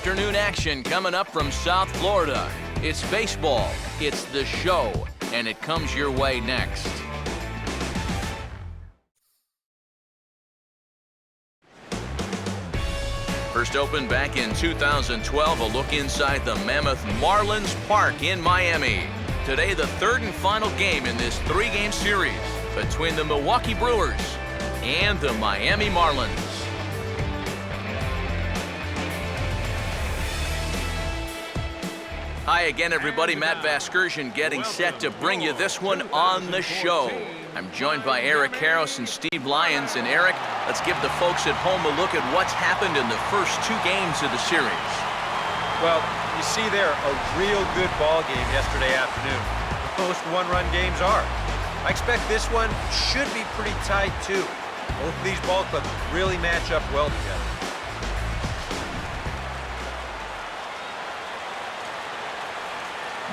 afternoon action coming up from South Florida. It's baseball, it's the show, and it comes your way next. First opened back in 2012, a look inside the mammoth Marlins Park in Miami. Today, the third and final game in this three-game series between the Milwaukee Brewers and the Miami Marlins. Hi again, everybody. Matt Vasgersian getting set to bring you this one on the show. I'm joined by Eric Karros and Steve Lyons. And Eric, let's give the folks at home a look at what's happened in the first two games of the series. Well, you see there a real good ball game yesterday afternoon. Most one-run games are. I expect this one should be pretty tight, too. Both of these ball clubs really match up well together.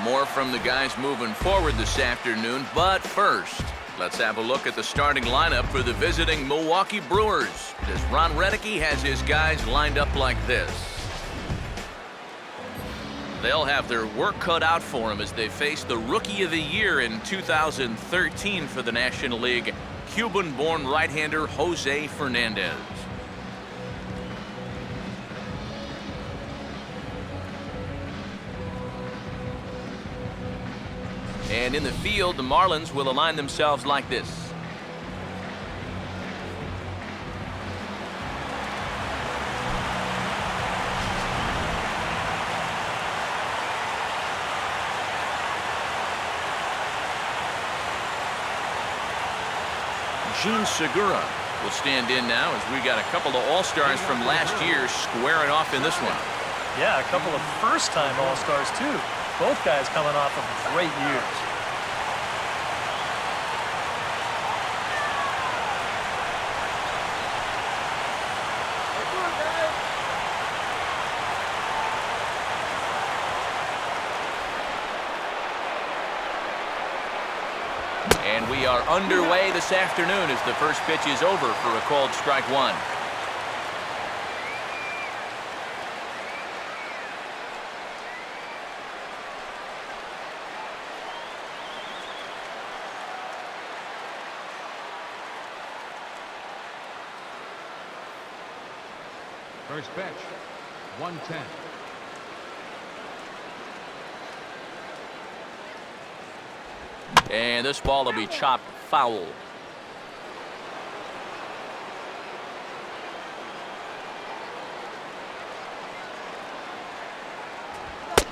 More from the guys moving forward this afternoon, but first, let's have a look at the starting lineup for the visiting Milwaukee Brewers, as Ron Renicki has his guys lined up like this. They'll have their work cut out for them as they face the Rookie of the Year in 2013 for the National League, Cuban-born right-hander Jose Fernandez. And in the field, the Marlins will align themselves like this. Gene Segura will stand in now as we got a couple of All-Stars from last year squaring off in this one. Yeah, a couple of first-time All-Stars, too. Both guys coming off of great years. And we are underway this afternoon as the first pitch is over for a called strike one. First pitch, 1-10. And this ball will be chopped foul.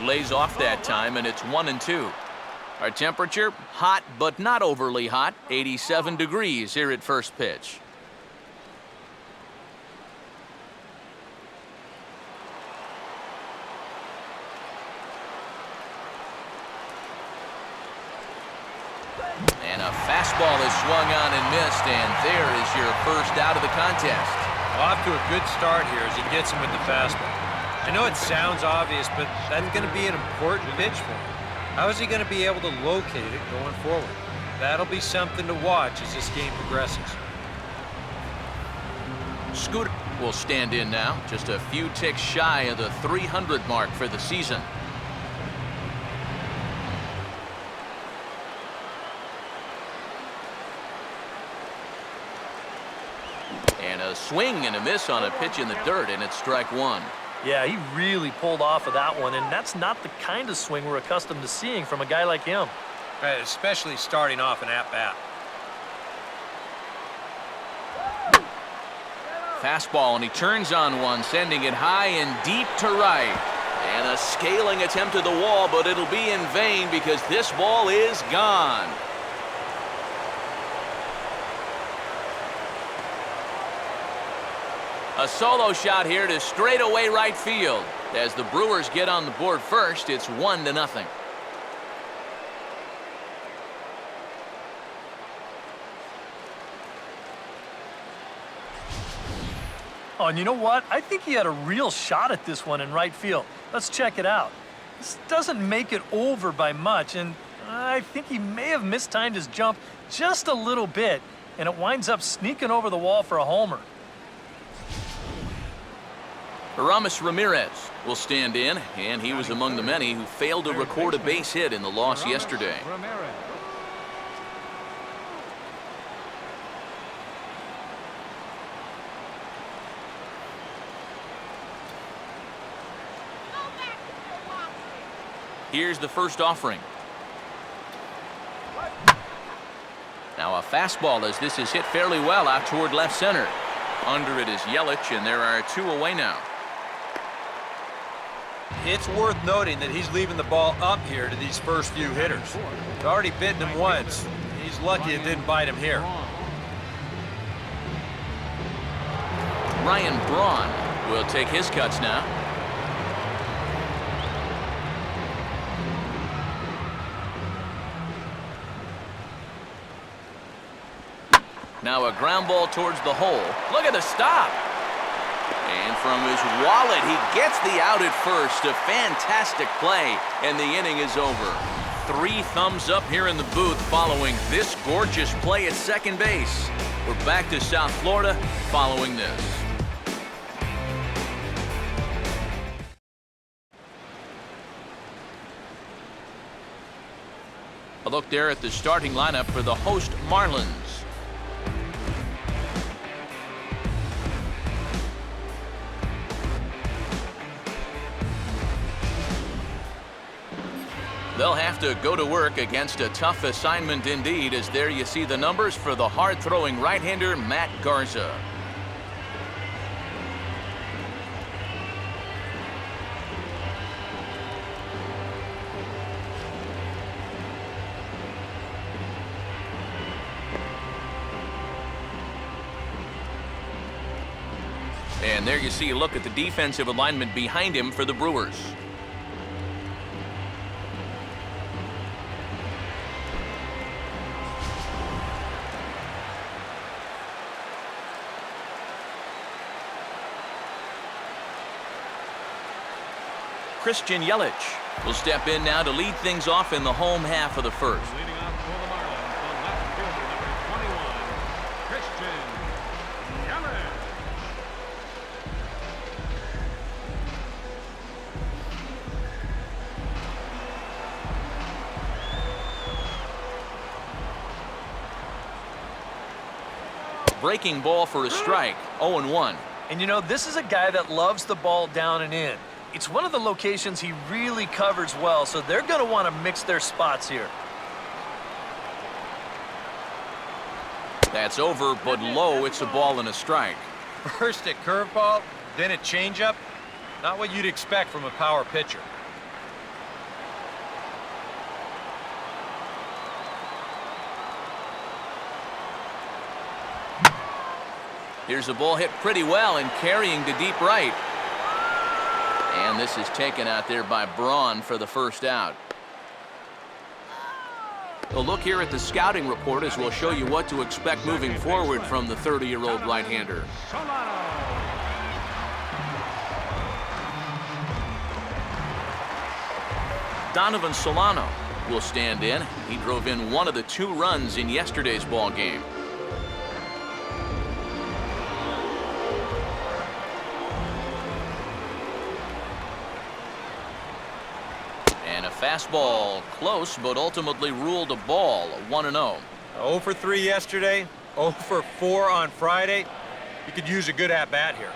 Lays off that time, and it's 1-2. Our temperature, hot but not overly hot, 87 degrees here at first pitch. And a fastball is swung on and missed, and there is your first out of the contest. Off to a good start here as he gets him with the fastball. I know it sounds obvious, but that's going to be an important pitch for him. How is he going to be able to locate it going forward? That'll be something to watch as this game progresses. Scooter will stand in now, just a few ticks shy of the 300 mark for the season. And a swing and a miss on a pitch in the dirt, and it's strike one. Yeah, he really pulled off of that one, and that's not the kind of swing we're accustomed to seeing from a guy like him. Right, especially starting off an at-bat. Fastball, and he turns on one, sending it high and deep to right. And a scaling attempt to the wall, but it'll be in vain because this ball is gone. A solo shot here to straightaway right field. As the Brewers get on the board first, it's 1-0. Oh, and you know what? I think he had a real shot at this one in right field. Let's check it out. This doesn't make it over by much, and I think he may have mistimed his jump just a little bit, and it winds up sneaking over the wall for a homer. Aramis Ramirez will stand in, and he was among the many who failed to record a base hit in the loss yesterday. Ramirez. Here's the first offering. Now a fastball as this is hit fairly well out toward left center. Under it is Yelich, and there are 2 away now. It's worth noting that he's leaving the ball up here to these first few hitters. He's already bitten him once. He's lucky it didn't bite him here. Ryan Braun will take his cuts now. Now a ground ball towards the hole. Look at the stop. And from his wallet, he gets the out at first. A fantastic play, and the inning is over. 3 thumbs up here in the booth following this gorgeous play at second base. We're back to South Florida following this. A look there at the starting lineup for the host Marlins. They'll have to go to work against a tough assignment indeed, as there you see the numbers for the hard-throwing right-hander Matt Garza. And there you see a look at the defensive alignment behind him for the Brewers. Christian Yelich will step in now to lead things off in the home half of the first. Leading off for the Marlins, the left fielder, number 21, Christian Yelich. Breaking ball for a strike, 0-1. And you know, this is a guy that loves the ball down and in. It's one of the locations he really covers well, so they're going to want to mix their spots here. That's over, but low. It's a ball and a strike. First a curveball, then a changeup. Not what you'd expect from a power pitcher. Here's a ball hit pretty well and carrying to deep right. And this is taken out there by Braun for the first out. A look here at the scouting report as we'll show you what to expect moving forward from the 30-year-old right-hander. Donovan Solano will stand in. He drove in one of the 2 runs in yesterday's ball game. And a fastball close, but ultimately ruled a ball, 1-0. 0 for 3 yesterday, 0 for 4 on Friday. You could use a good at-bat here.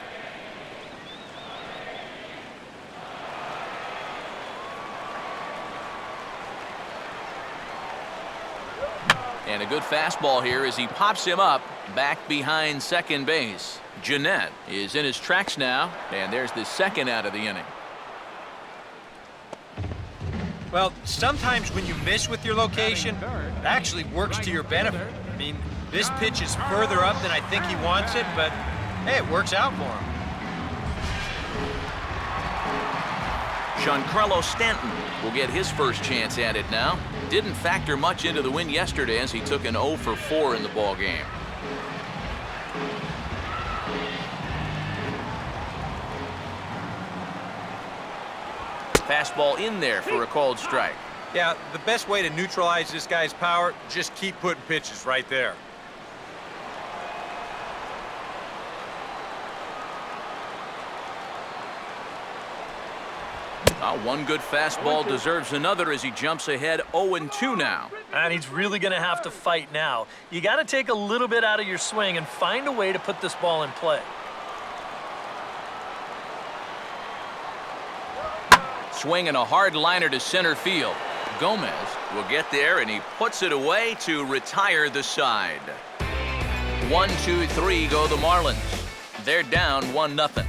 And a good fastball here as he pops him up back behind second base. Jeanette is in his tracks now, and there's the second out of the inning. Well, sometimes when you miss with your location, it actually works to your benefit. I mean, this pitch is further up than I think he wants it, but hey, it works out for him. Giancarlo Stanton will get his first chance at it now. Didn't factor much into the win yesterday as he took an 0 for 4 in the ball game. Fastball in there for a called strike. Yeah, the best way to neutralize this guy's power, just keep putting pitches right there. One good fastball deserves another as he jumps ahead 0-2 now. And he's really going to have to fight now. You got to take a little bit out of your swing and find a way to put this ball in play. Swinging a hard liner to center field. Gomez will get there, and he puts it away to retire the side. 1-2-3 go the Marlins. They're down 1-0.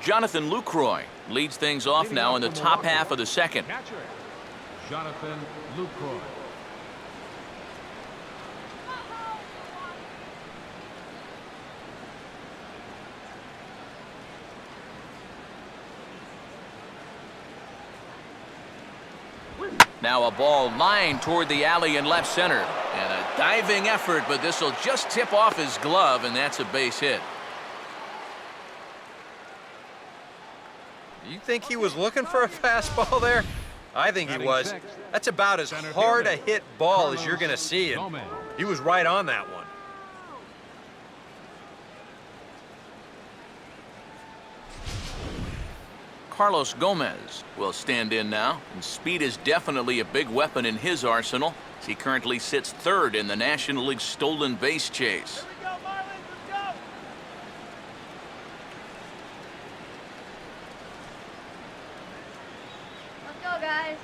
Jonathan Lucroy leads things off now in the top half of the second. Catcher, Jonathan Lucroy. Now a ball lined toward the alley in left center. And a diving effort, but this will just tip off his glove, and that's a base hit. You think he was looking for a fastball there? I think he was. That's about as hard a hit ball as you're going to see, and he was right on that one. Carlos Gomez will stand in now, and speed is definitely a big weapon in his arsenal, as he currently sits third in the National League stolen base chase. Here we go, Marlins, let's go! Let's go, guys.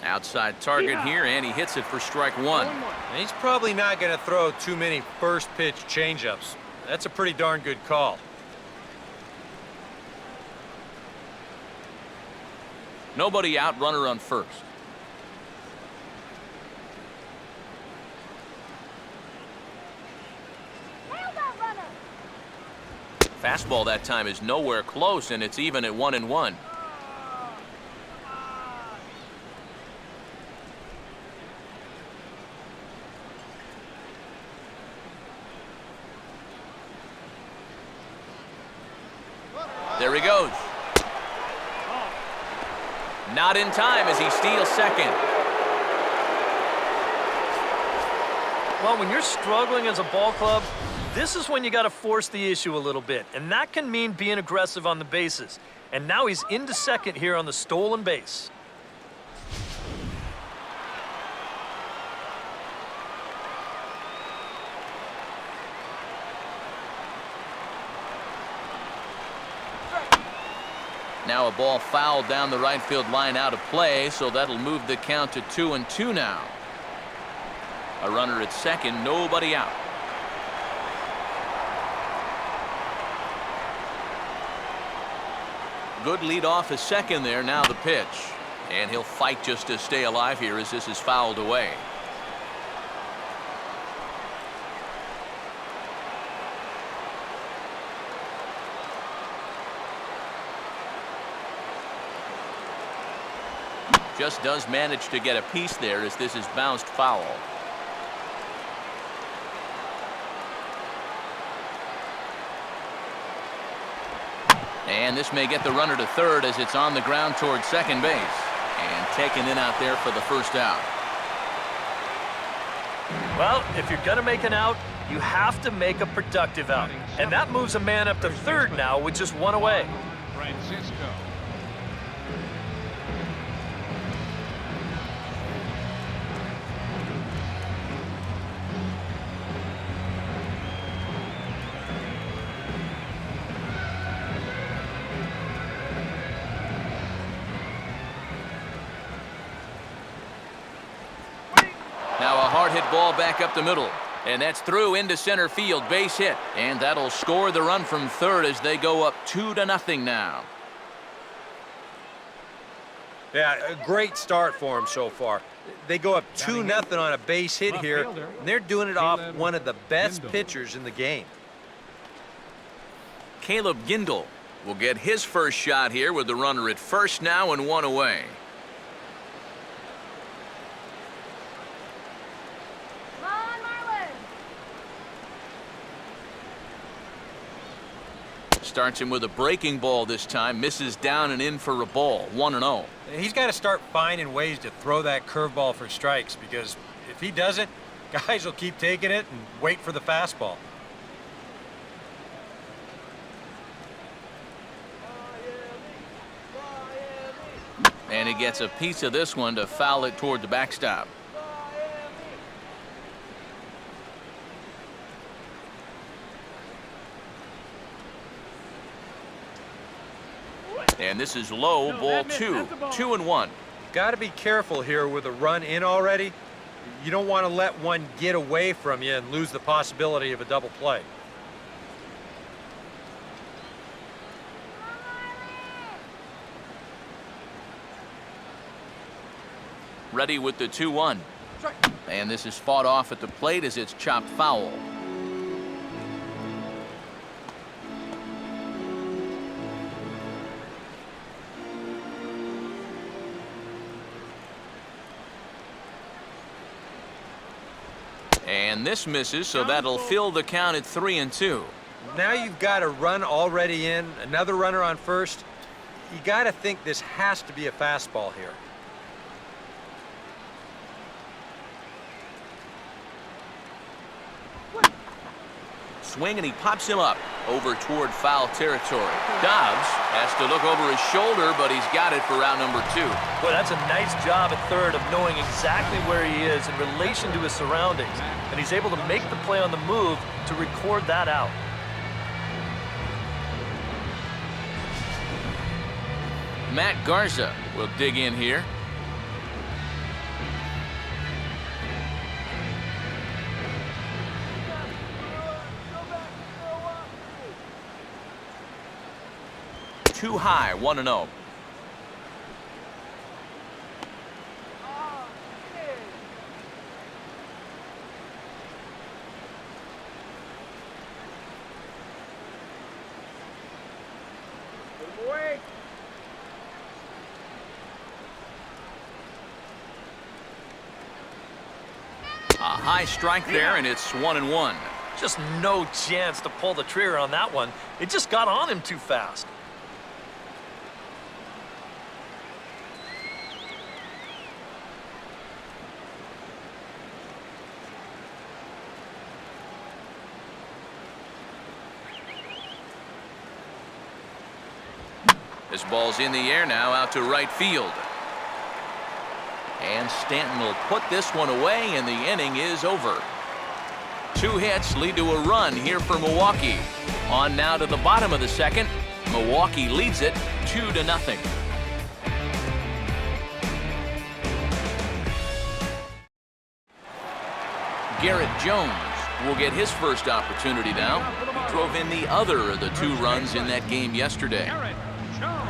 Outside target here, and he hits it for strike one. And he's probably not going to throw too many first pitch changeups. That's a pretty darn good call. Nobody out, runner on first. Nail that runner! Fastball that time is nowhere close, and it's even at 1-1. There he goes. Not in time as he steals second. Well, when you're struggling as a ball club, this is when you got to force the issue a little bit. And that can mean being aggressive on the bases. And now he's into second here on the stolen base. Now a ball fouled down the right field line out of play, so that'll move the count to 2-2 now. A runner at second, nobody out. Good lead off at second there, now the pitch. And he'll fight just to stay alive here as this is fouled away. Just does manage to get a piece there as this is bounced foul. And this may get the runner to third as it's on the ground towards second base. And taken in out there for the first out. Well, if you're going to make an out, you have to make a productive out. And that moves a man up to third now with just one away. Francisco. Now a hard hit ball back up the middle. And that's through into center field, base hit. And that'll score the run from third as they go up 2-0 now. Yeah, a great start for him so far. They go up 2-0 on a base hit here, and they're doing it off one of the best pitchers in the game. Caleb Gindel will get his first shot here with the runner at first now and one away. Come on, Marlins! Starts him with a breaking ball this time. Misses down and in for a ball. 1-0. He's got to start finding ways to throw that curveball for strikes, because if he doesn't, guys will keep taking it and wait for the fastball. And he gets a piece of this one to foul it toward the backstop. And this is low, ball 2. 2-1. Got to be careful here with a run in already. You don't want to let one get away from you and lose the possibility of a double play. Ready with the 2-1. And this is fought off at the plate as it's chopped foul. And this misses, so that'll fill the count at 3-2. Now you've got a run already in, another runner on first. You got to think this has to be a fastball here. Swing, and he pops him up over toward foul territory. Dobbs has to look over his shoulder, but he's got it for round number 2. Boy, that's a nice job at third of knowing exactly where he is in relation to his surroundings. And he's able to make the play on the move to record that out. Matt Garza will dig in here. Too high, 1-0. A high strike there, and it's 1-1. Just no chance to pull the trigger on that one. It just got on him too fast. This ball's in the air now, out to right field. And Stanton will put this one away, and the inning is over. 2 hits lead to a run here for Milwaukee. On now to the bottom of the second. Milwaukee leads it 2-0. Garrett Jones will get his first opportunity now. He drove in the other of the 2 runs in that game yesterday. Garrett Jones.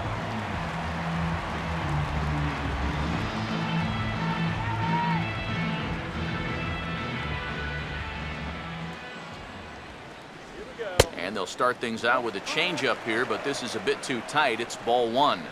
And they'll start things out with a changeup here, but this is a bit too tight. It's ball 1.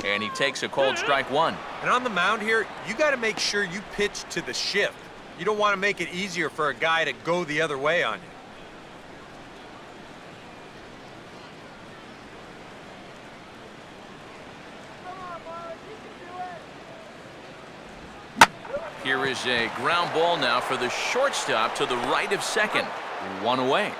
And he takes a cold strike 1. And on the mound here, you got to make sure you pitch to the shift. You don't want to make it easier for a guy to go the other way on you. Here is a ground ball now for the shortstop to the right of second. 1 away.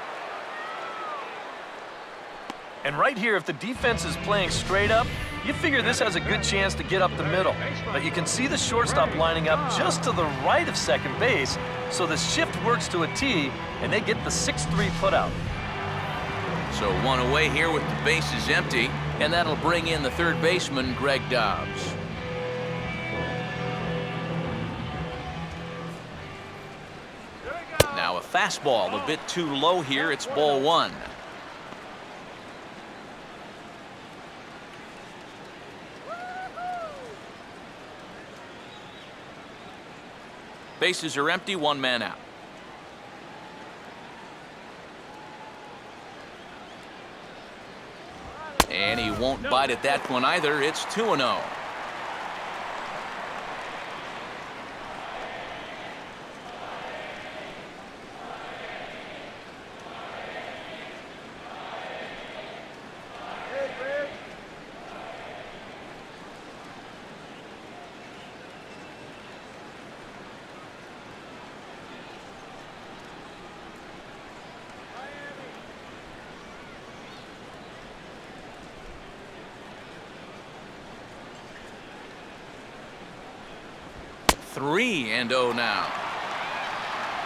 And right here, if the defense is playing straight up, you figure this has a good chance to get up the middle. But you can see the shortstop lining up just to the right of second base, so the shift works to a T, and they get the 6-3 putout. So 1 away here with the bases empty, and that'll bring in the third baseman, Greg Dobbs. Now a fastball a bit too low here. It's ball 1. Bases are empty, 1 man out. And he won't bite at that one either. It's 2-0. Three and 0 now.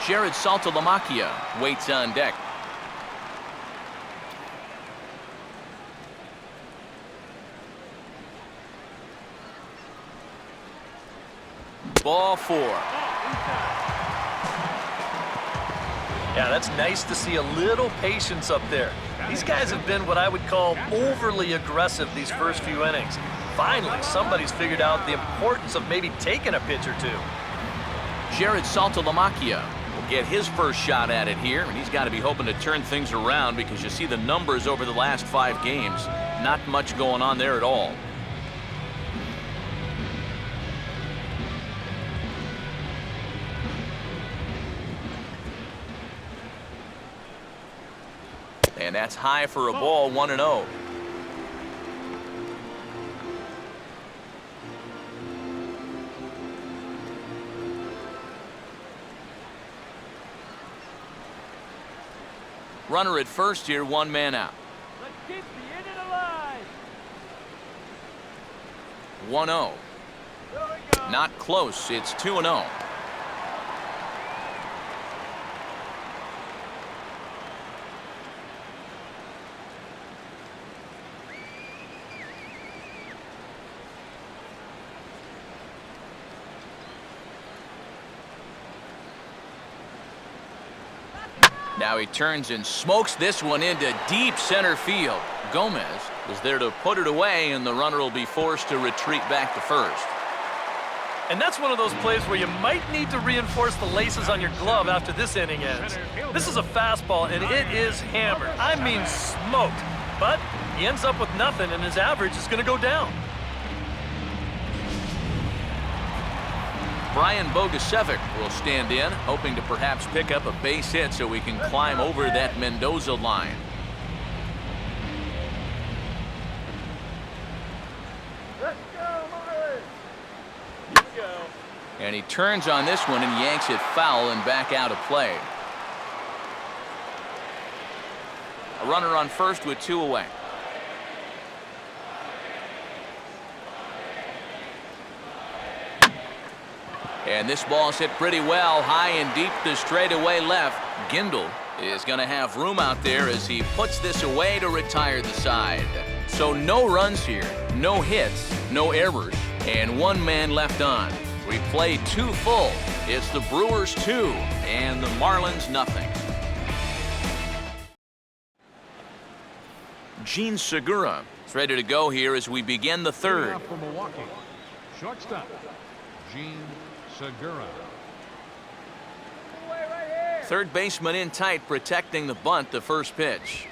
Jared Saltalamacchia waits on deck. Ball 4. Yeah, that's nice to see a little patience up there. These guys have been what I would call overly aggressive these first few innings. Finally, somebody's figured out the importance of maybe taking a pitch or two. Jared Saltalamacchia will get his first shot at it here, and he's got to be hoping to turn things around because you see the numbers over the last 5 games. Not much going on there at all. And that's high for a ball, 1-0. Runner at first here, 1 man out. Let's keep the inning alive. 1-0. Not close. It's 2-0. Now he turns and smokes this one into deep center field. Gomez is there to put it away, and the runner will be forced to retreat back to first. And that's one of those plays where you might need to reinforce the laces on your glove after this inning ends. This is a fastball, and it is hammered. I mean smoked. But he ends up with nothing, and his average is going to go down. Brian Bogusevic will stand in, hoping to perhaps pick up a base hit so we can climb over that Mendoza line. Let's go, Marlins. Let's go. And he turns on this one and yanks it foul and back out of play. A runner on first with 2 away. And this ball's hit pretty well, high and deep to straightaway left. Gindel is going to have room out there as he puts this away to retire the side. So no runs here, no hits, no errors, and 1 man left on. We play 2 full. It's the Brewers 2 and the Marlins nothing. Gene Segura is ready to go here as we begin the 3rd. For Milwaukee, shortstop, Gene Segura. Third baseman in tight, protecting the bunt, the first pitch.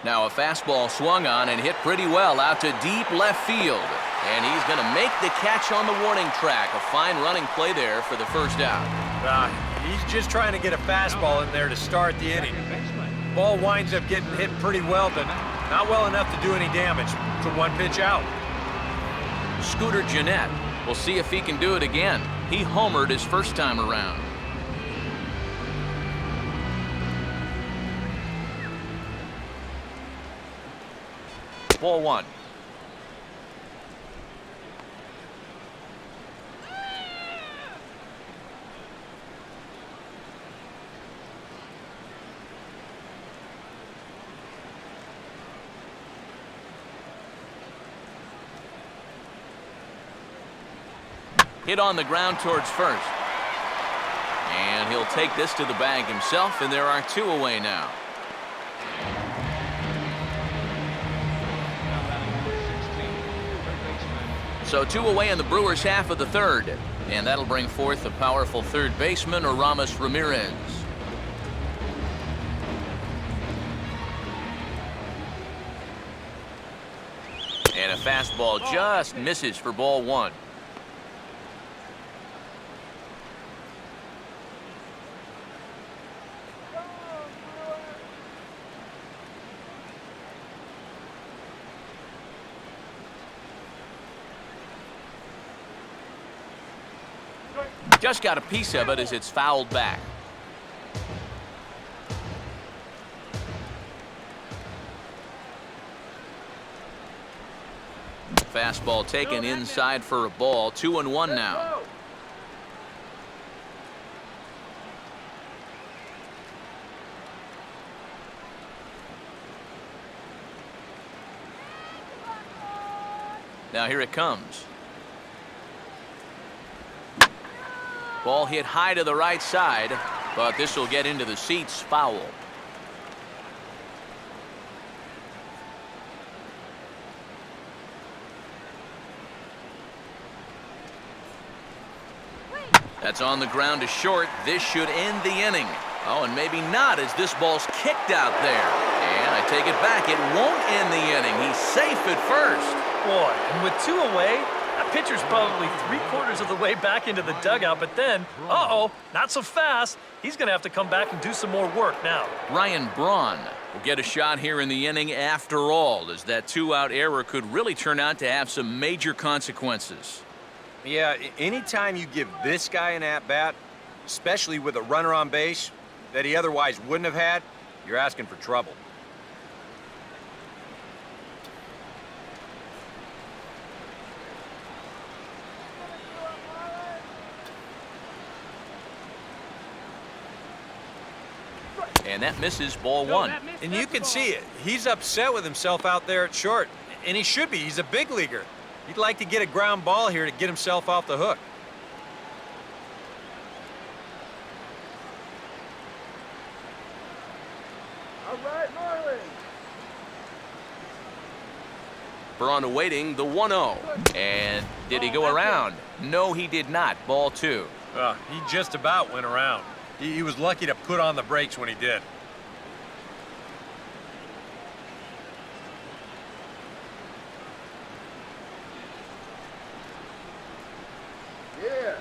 Now a fastball swung on and hit pretty well out to deep left field. And he's going to make the catch on the warning track. A fine running play there for the first out. He's just trying to get a fastball in there to start the inning. Ball winds up getting hit pretty well, but not well enough to do any damage. It's a 1 pitch out. Scooter Gennett. We'll see if he can do it again. He homered his first time around. Ball 1. Hit on the ground towards first. And he'll take this to the bag himself, and there are 2 away now. So 2 away in the Brewers' half of the 3rd. And that'll bring forth the powerful third baseman, Aramis Ramirez. And a fastball just misses for ball one. Just got a piece of it as it's fouled back. Fastball taken inside for a ball. 2-1 now. Now here it comes. Ball hit high to the right side, but this will get into the seats. Foul. That's on the ground to short. This should end the inning. Oh, and maybe not, as this ball's kicked out there. And I take it back. It won't end the inning. He's safe at first. Boy, and with 2 away, that pitcher's probably 3/4 of the way back into the dugout, but then, uh-oh, not so fast. He's going to have to come back and do some more work now. Ryan Braun will get a shot here in the inning after all, as that 2-out error could really turn out to have some major consequences. Yeah, anytime you give this guy an at-bat, especially with a runner on base that he otherwise wouldn't have had, you're asking for trouble. And that misses ball one. And you can see it. He's upset with himself out there at short. And he should be. He's a big leaguer. He'd like to get a ground ball here to get himself off the hook. All right, Marlins. Braun awaiting the 1-0. And did he go around? No, he did not. Ball two. He just about went around. He was lucky to put on the brakes when he did. Yeah.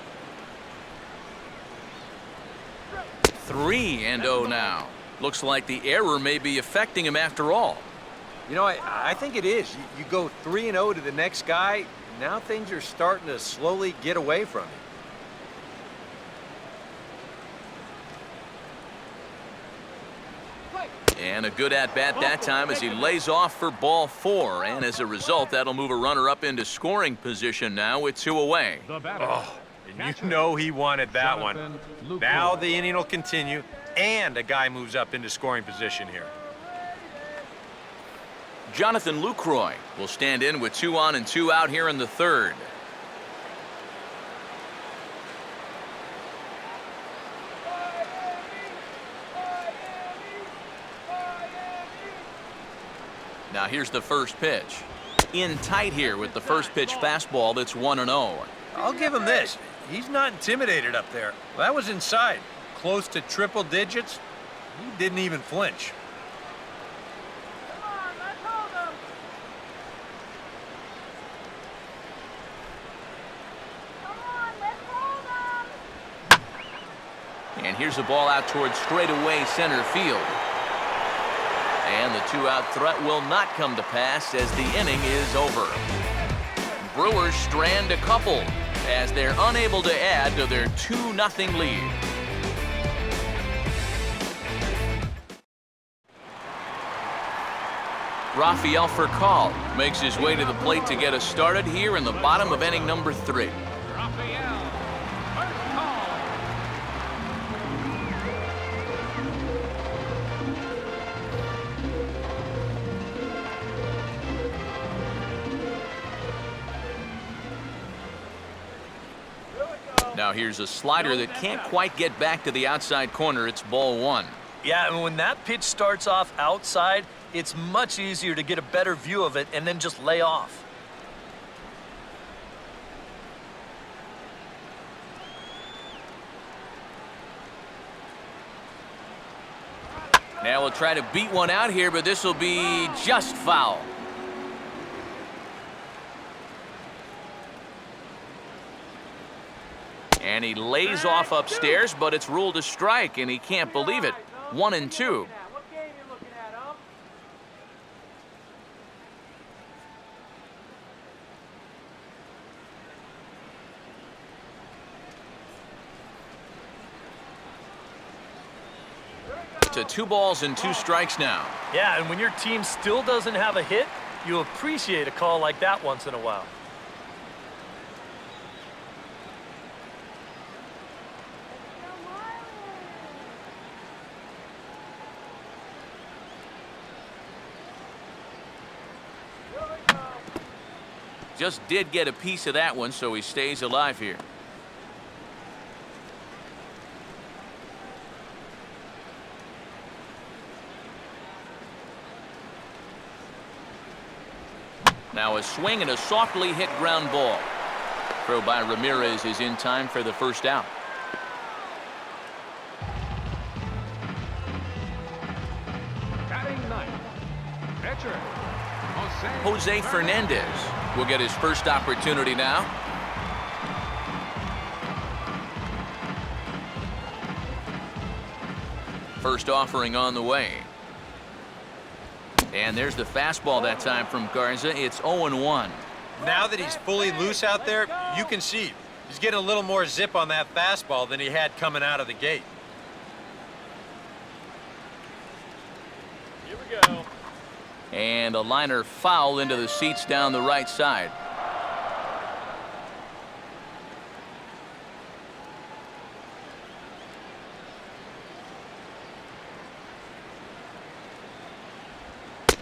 3-0 now. Looks like the error may be affecting him after all. You know, I think it is. You go 3-0 to the next guy, now things are starting to slowly get away from you. And a good at-bat that time as he lays off for ball four. And as a result, that'll move a runner up into scoring position now with 2 away. Oh, and you know he wanted that one. Now the inning will continue, and a guy moves up into scoring position here. Jonathan Lucroy will stand in with 2 on and 2 out here in the third. Now here's the first pitch. In tight here with the first pitch fastball that's 1-0. I'll give him this. He's not intimidated up there. Well, that was inside. Close to triple digits. He didn't even flinch. Come on, let's hold him. Come on, let's hold him. And here's a ball out towards straightaway center field. And the 2-out threat will not come to pass as the inning is over. Brewers strand a couple as they're unable to add to their 2-0 lead. Rafael Furcal makes his way to the plate to get us started here in the bottom of inning number 3. Now here's a slider that can't quite get back to the outside corner. It's ball one. Yeah, and when that pitch starts off outside, it's much easier to get a better view of it and then just lay off. Now we'll try to beat one out here, but this will be just foul. And he lays off upstairs, but it's ruled a strike, and he can't believe it. 1-2. What game you looking at, Ump? To 2 balls and 2 strikes now. Yeah, and when your team still doesn't have a hit, you appreciate a call like that once in a while. Just did get a piece of that one, so he stays alive here. Now a swing and a softly hit ground ball. Throw by Ramirez is in time for the first out. Batting ninth, pitcher, Jose Fernandez will get his first opportunity now. First offering on the way. And there's the fastball that time from Garza. It's 0-1. Now that he's fully loose out there, you can see he's getting a little more zip on that fastball than he had coming out of the gate. Here we go. And a liner foul into the seats down the right side.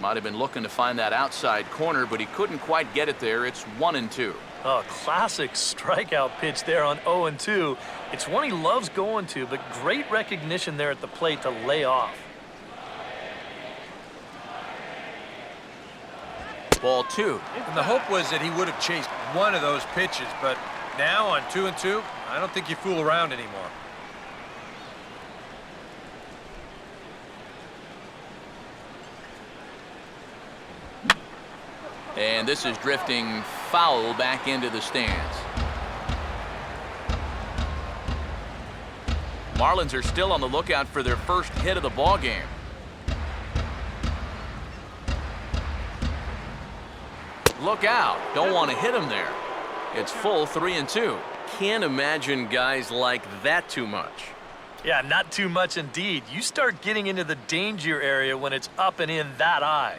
Might have been looking to find that outside corner, but he couldn't quite get it there. It's 1-2. Oh, classic strikeout pitch there on 0-2. It's one he loves going to, but great recognition there at the plate to lay off. Ball 2. And the hope was that he would have chased one of those pitches, but now on 2-2, I don't think you fool around anymore. And this is drifting foul back into the stands. Marlins are still on the lookout for their first hit of the ball game. Look out. Don't want to hit him there. It's full 3-2. Can't imagine guys like that too much. Yeah, not too much indeed. You start getting into the danger area when it's up and in that high.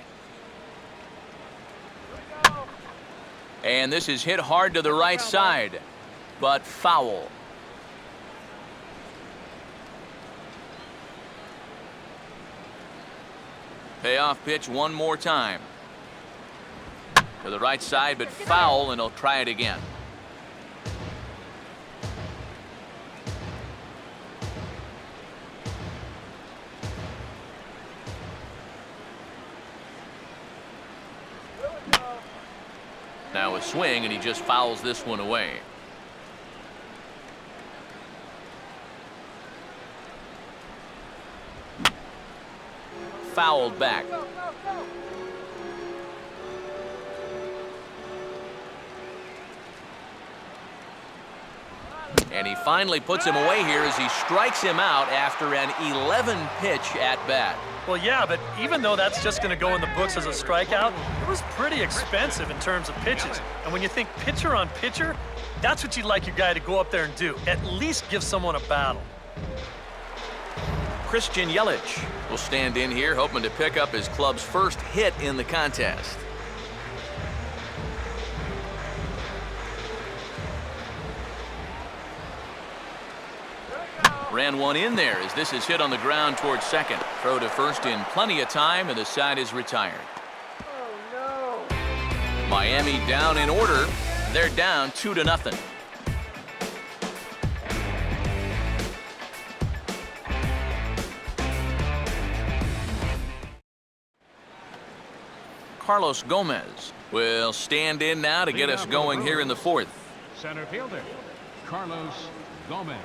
And this is hit hard to the right side, but foul. Payoff pitch one more time. To the right side, but foul, and he'll try it again. Now a swing, and he just fouls this one away. Fouled back. And he finally puts him away here as he strikes him out after an 11-pitch at-bat. Well, yeah, but even though that's just going to go in the books as a strikeout, it was pretty expensive in terms of pitches. And when you think pitcher on pitcher, that's what you'd like your guy to go up there and do. At least give someone a battle. Christian Yelich will stand in here, hoping to pick up his club's first hit in the contest. Ran one in there as this is hit on the ground towards second. Throw to first in plenty of time, and the side is retired. Oh, no. Miami down in order. They're down 2-0. Carlos Gomez will stand in now to get us going here in the fourth. Center fielder, Carlos Gomez.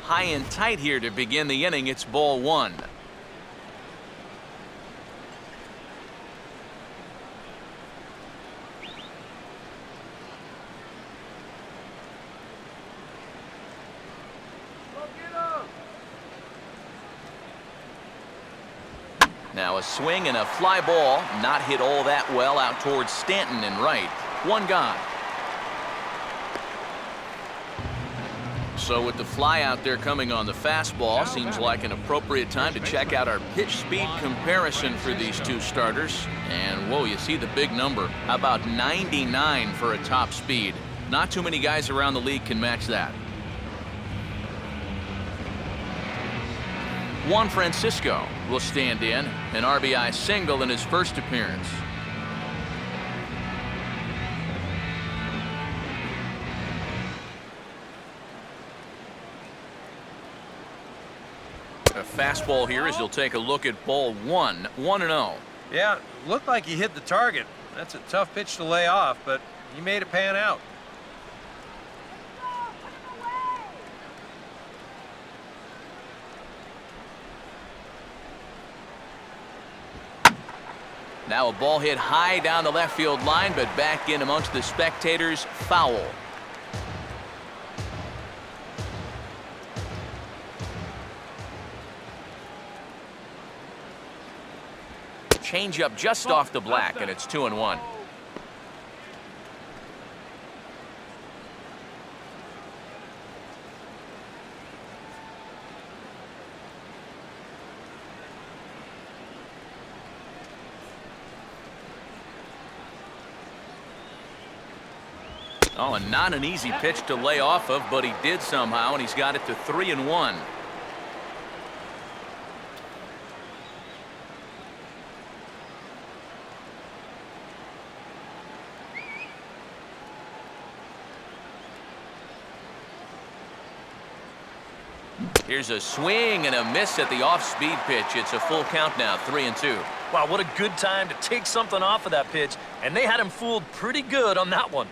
High and tight here to begin the inning. It's ball one. Now a swing and a fly ball, not hit all that well out towards Stanton and right. One gone. So with the fly out there coming on the fastball, seems like an appropriate time to check out our pitch speed comparison for these two starters. And whoa, you see the big number. How about 99 for a top speed? Not too many guys around the league can match that. Juan Francisco will stand in, an RBI single in his first appearance. A fastball here as you'll take a look at ball one. 1-0. Yeah, looked like he hit the target. That's a tough pitch to lay off, but he made it pan out. Now a ball hit high down the left field line, but back in amongst the spectators. Foul. Changeup just off the black, and it's 2-1. Oh, and not an easy pitch to lay off of, but he did somehow, and he's got it to 3-1. Here's a swing and a miss at the off-speed pitch. It's a full count now, 3-2. Wow, what a good time to take something off of that pitch, and they had him fooled pretty good on that one.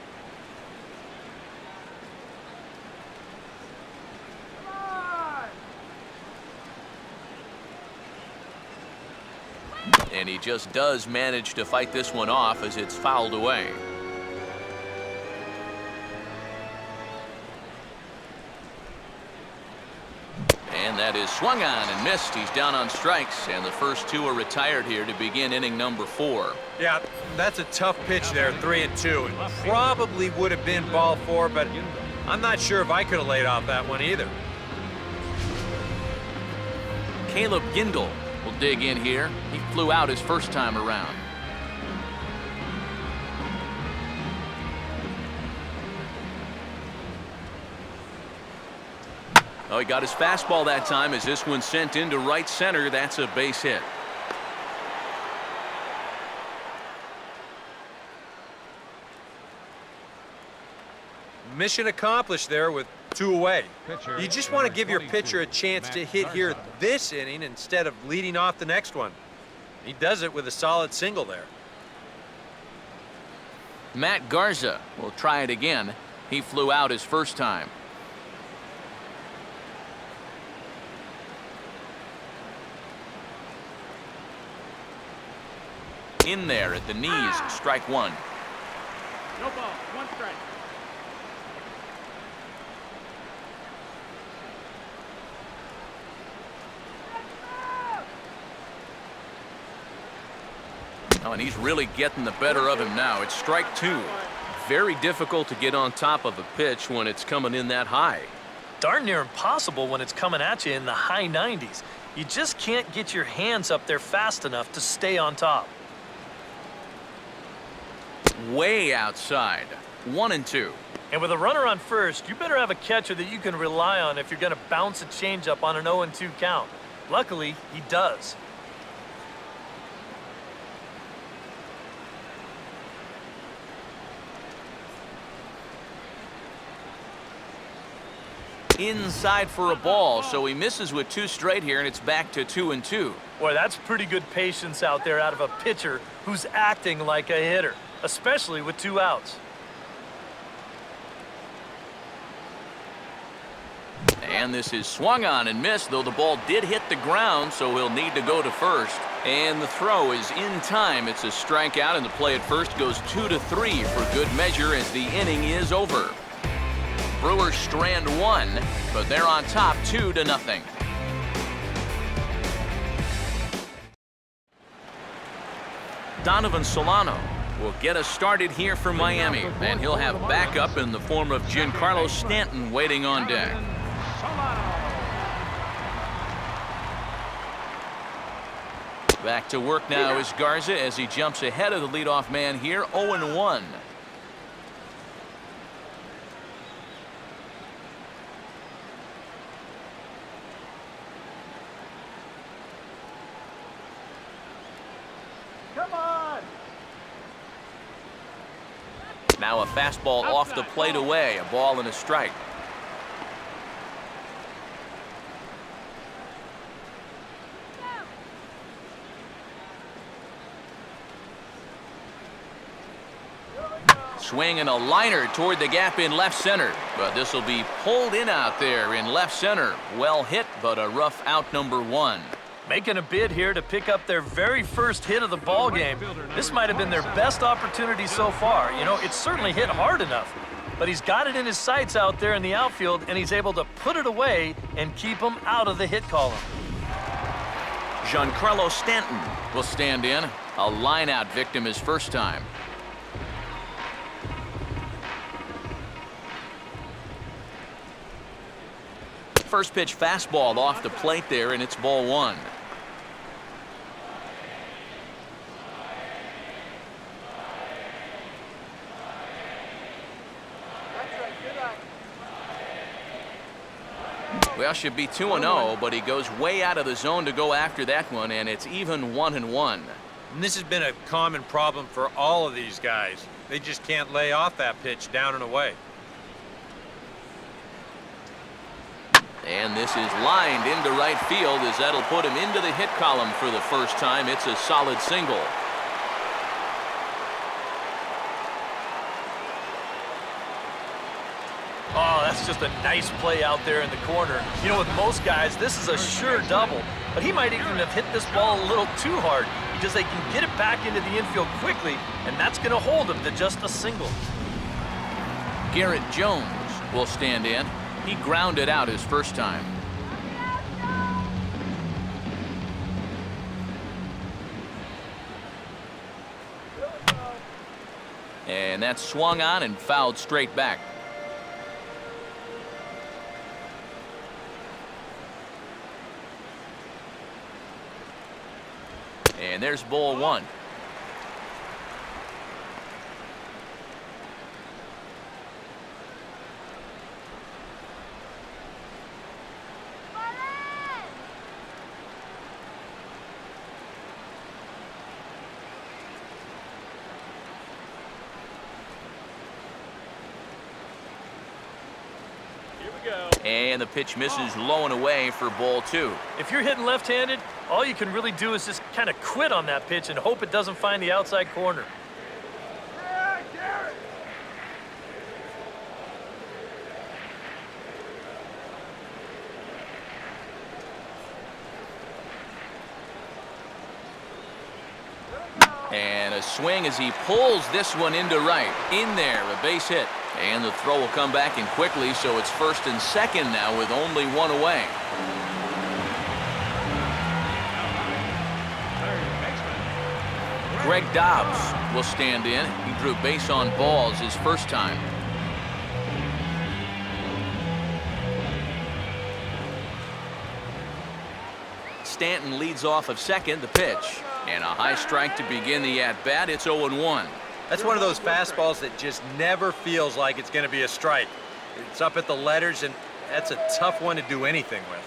And he just does manage to fight this one off as it's fouled away. And that is swung on and missed. He's down on strikes, and the first two are retired here to begin inning number 4. Yeah, that's a tough pitch there, 3-2. It probably would have been ball 4, but I'm not sure if I could have laid off that one either. Caleb Gindel will dig in here. He flew out his first time around. Oh, he got his fastball that time as this one sent into right center. That's a base hit. Mission accomplished there with 2 away. You just want to give your pitcher a chance to hit here this inning instead of leading off the next one. He does it with a solid single there. Matt Garza will try it again. He flew out his first time. In there at the knees, strike one. No ball, 1 strike. Oh, and he's really getting the better of him now. It's strike 2. Very difficult to get on top of a pitch when it's coming in that high. Darn near impossible when it's coming at you in the high 90s. You just can't get your hands up there fast enough to stay on top. Way outside. 1-2. And with a runner on first, you better have a catcher that you can rely on if you're going to bounce a changeup on an 0-2 count. Luckily, he does. Inside for a ball, so he misses with 2 straight here, and it's back to 2-2. Boy, that's pretty good patience out there out of a pitcher who's acting like a hitter, especially with 2 outs. And this is swung on and missed, though the ball did hit the ground, so he'll need to go to first. And the throw is in time. It's a strikeout, and the play at first goes 2-3 for good measure as the inning is over. Brewers strand 1, but they're on top 2-0. Donovan Solano will get us started here for Miami, and he'll have backup in the form of Giancarlo Stanton waiting on deck. Back to work now is Garza as he jumps ahead of the leadoff man here, 0-1. Come on! Now a fastball off the plate away, a ball and a strike. Swing and a liner toward the gap in left center, but this will be pulled in out there in left center. Well hit, but a rough out, number 1. Making a bid here to pick up their very first hit of the ball game. This might have been their best opportunity so far. You know, it's certainly hit hard enough, but he's got it in his sights out there in the outfield, and he's able to put it away and keep him out of the hit column. Giancarlo Stanton will stand in. A line-out victim his first time. First pitch fastball off the plate there, and it's ball 1. Well, should be 2-0, but he goes way out of the zone to go after that one, and it's even 1-1. And this has been a common problem for all of these guys. They just can't lay off that pitch down and away. And this is lined into right field as that'll put him into the hit column for the first time. It's a solid single. Oh, that's just a nice play out there in the corner. You know, with most guys, this is a sure double, but he might even have hit this ball a little too hard because they can get it back into the infield quickly, and that's going to hold him to just a single. Garrett Jones will stand in. He grounded out his first time. And that's swung on and fouled straight back. And there's ball 1. And the pitch misses low and away for ball 2. If you're hitting left-handed, all you can really do is just kind of quit on that pitch and hope it doesn't find the outside corner. And a swing as he pulls this one into right. In there, a base hit. And the throw will come back in quickly, so it's first and second now with only 1 away. Greg Dobbs will stand in. He drew base on balls his first time. Stanton leads off of second, the pitch. And a high strike to begin the at-bat. It's 0-1. That's one of those fastballs that just never feels like it's going to be a strike. It's up at the letters, and that's a tough one to do anything with.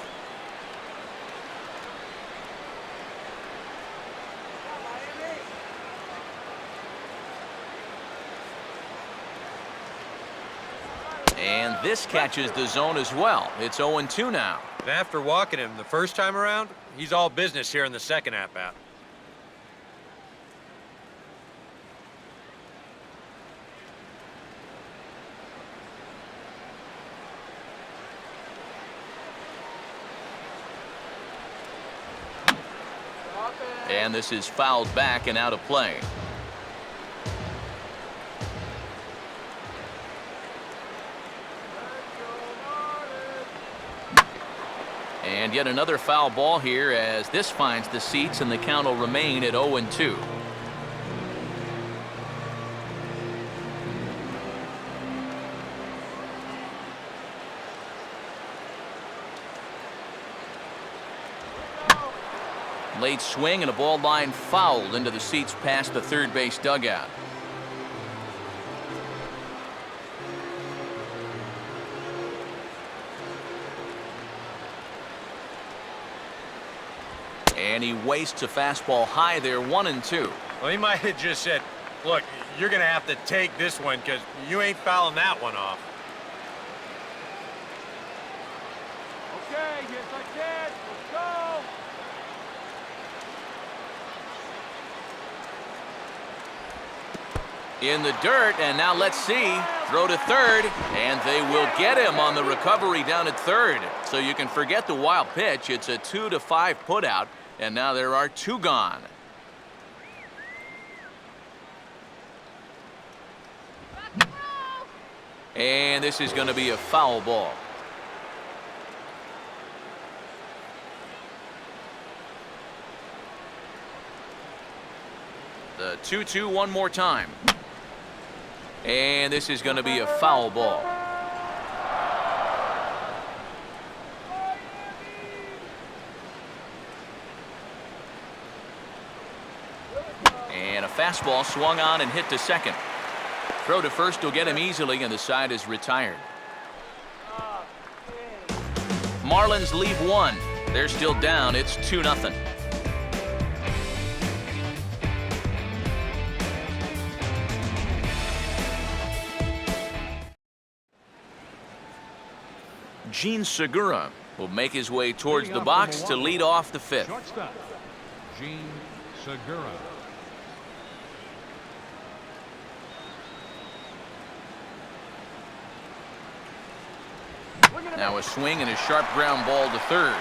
And this catches the zone as well. It's 0-2 now. And after walking him the first time around, he's all business here in the second at-bat. And this is fouled back and out of play. And yet another foul ball here as this finds the seats, and the count will remain at 0-2. Late swing and a ball line fouled into the seats past the third base dugout. And he wastes a fastball high there, 1-2. Well, he might have just said, look, you're going to have to take this one because you ain't fouling that one off. Okay, yes I can. Let's go. In the dirt, and now let's see. Throw to third, and they will get him on the recovery down at third. So you can forget the wild pitch. It's a 2-5 putout, and now there are 2 gone. And this is going to be a foul ball. The 2-2 one more time. And this is going to be a foul ball. And a fastball swung on and hit to second. Throw to first will get him easily, and the side is retired. Marlins leave 1. They're still down. It's 2-0. Gene Segura will make his way towards the box to lead off the 5th. Shortstop, Gene Segura. Now a swing and a sharp ground ball to third.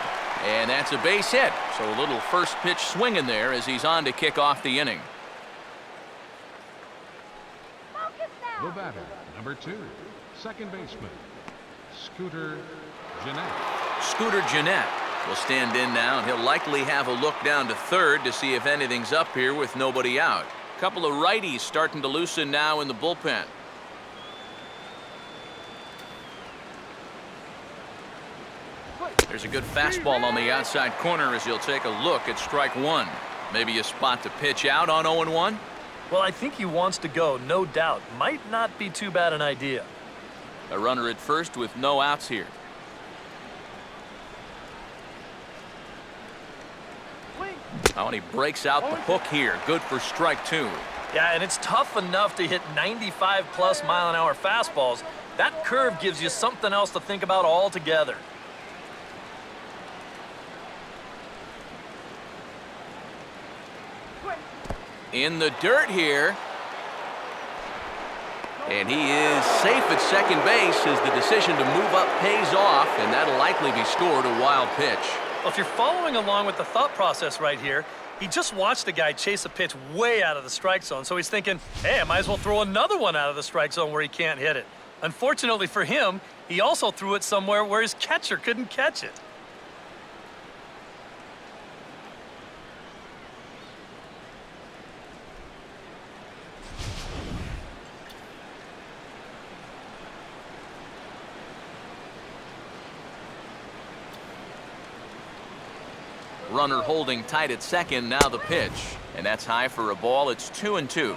And that's a base hit. So a little first pitch swing in there as he's on to kick off the inning. The batter, number 2, second baseman, Scooter Gennett. Scooter Gennett will stand in now, and he'll likely have a look down to third to see if anything's up here with nobody out. A couple of righties starting to loosen now in the bullpen. There's a good fastball on the outside corner as he'll take a look at strike 1. Maybe a spot to pitch out on 0-1. Well, I think he wants to go, no doubt. Might not be too bad an idea. A runner at first with no outs here. Oh, and he breaks out the hook here. Good for strike 2. Yeah, and it's tough enough to hit 95+ mile-an-hour fastballs. That curve gives you something else to think about altogether. In the dirt here. And he is safe at second base as the decision to move up pays off, and that'll likely be scored a wild pitch. Well, if you're following along with the thought process right here, he just watched a guy chase a pitch way out of the strike zone, so he's thinking, hey, I might as well throw another one out of the strike zone where he can't hit it. Unfortunately for him, he also threw it somewhere where his catcher couldn't catch it. Runner holding tight at second, now the pitch. And that's high for a ball. It's 2-2.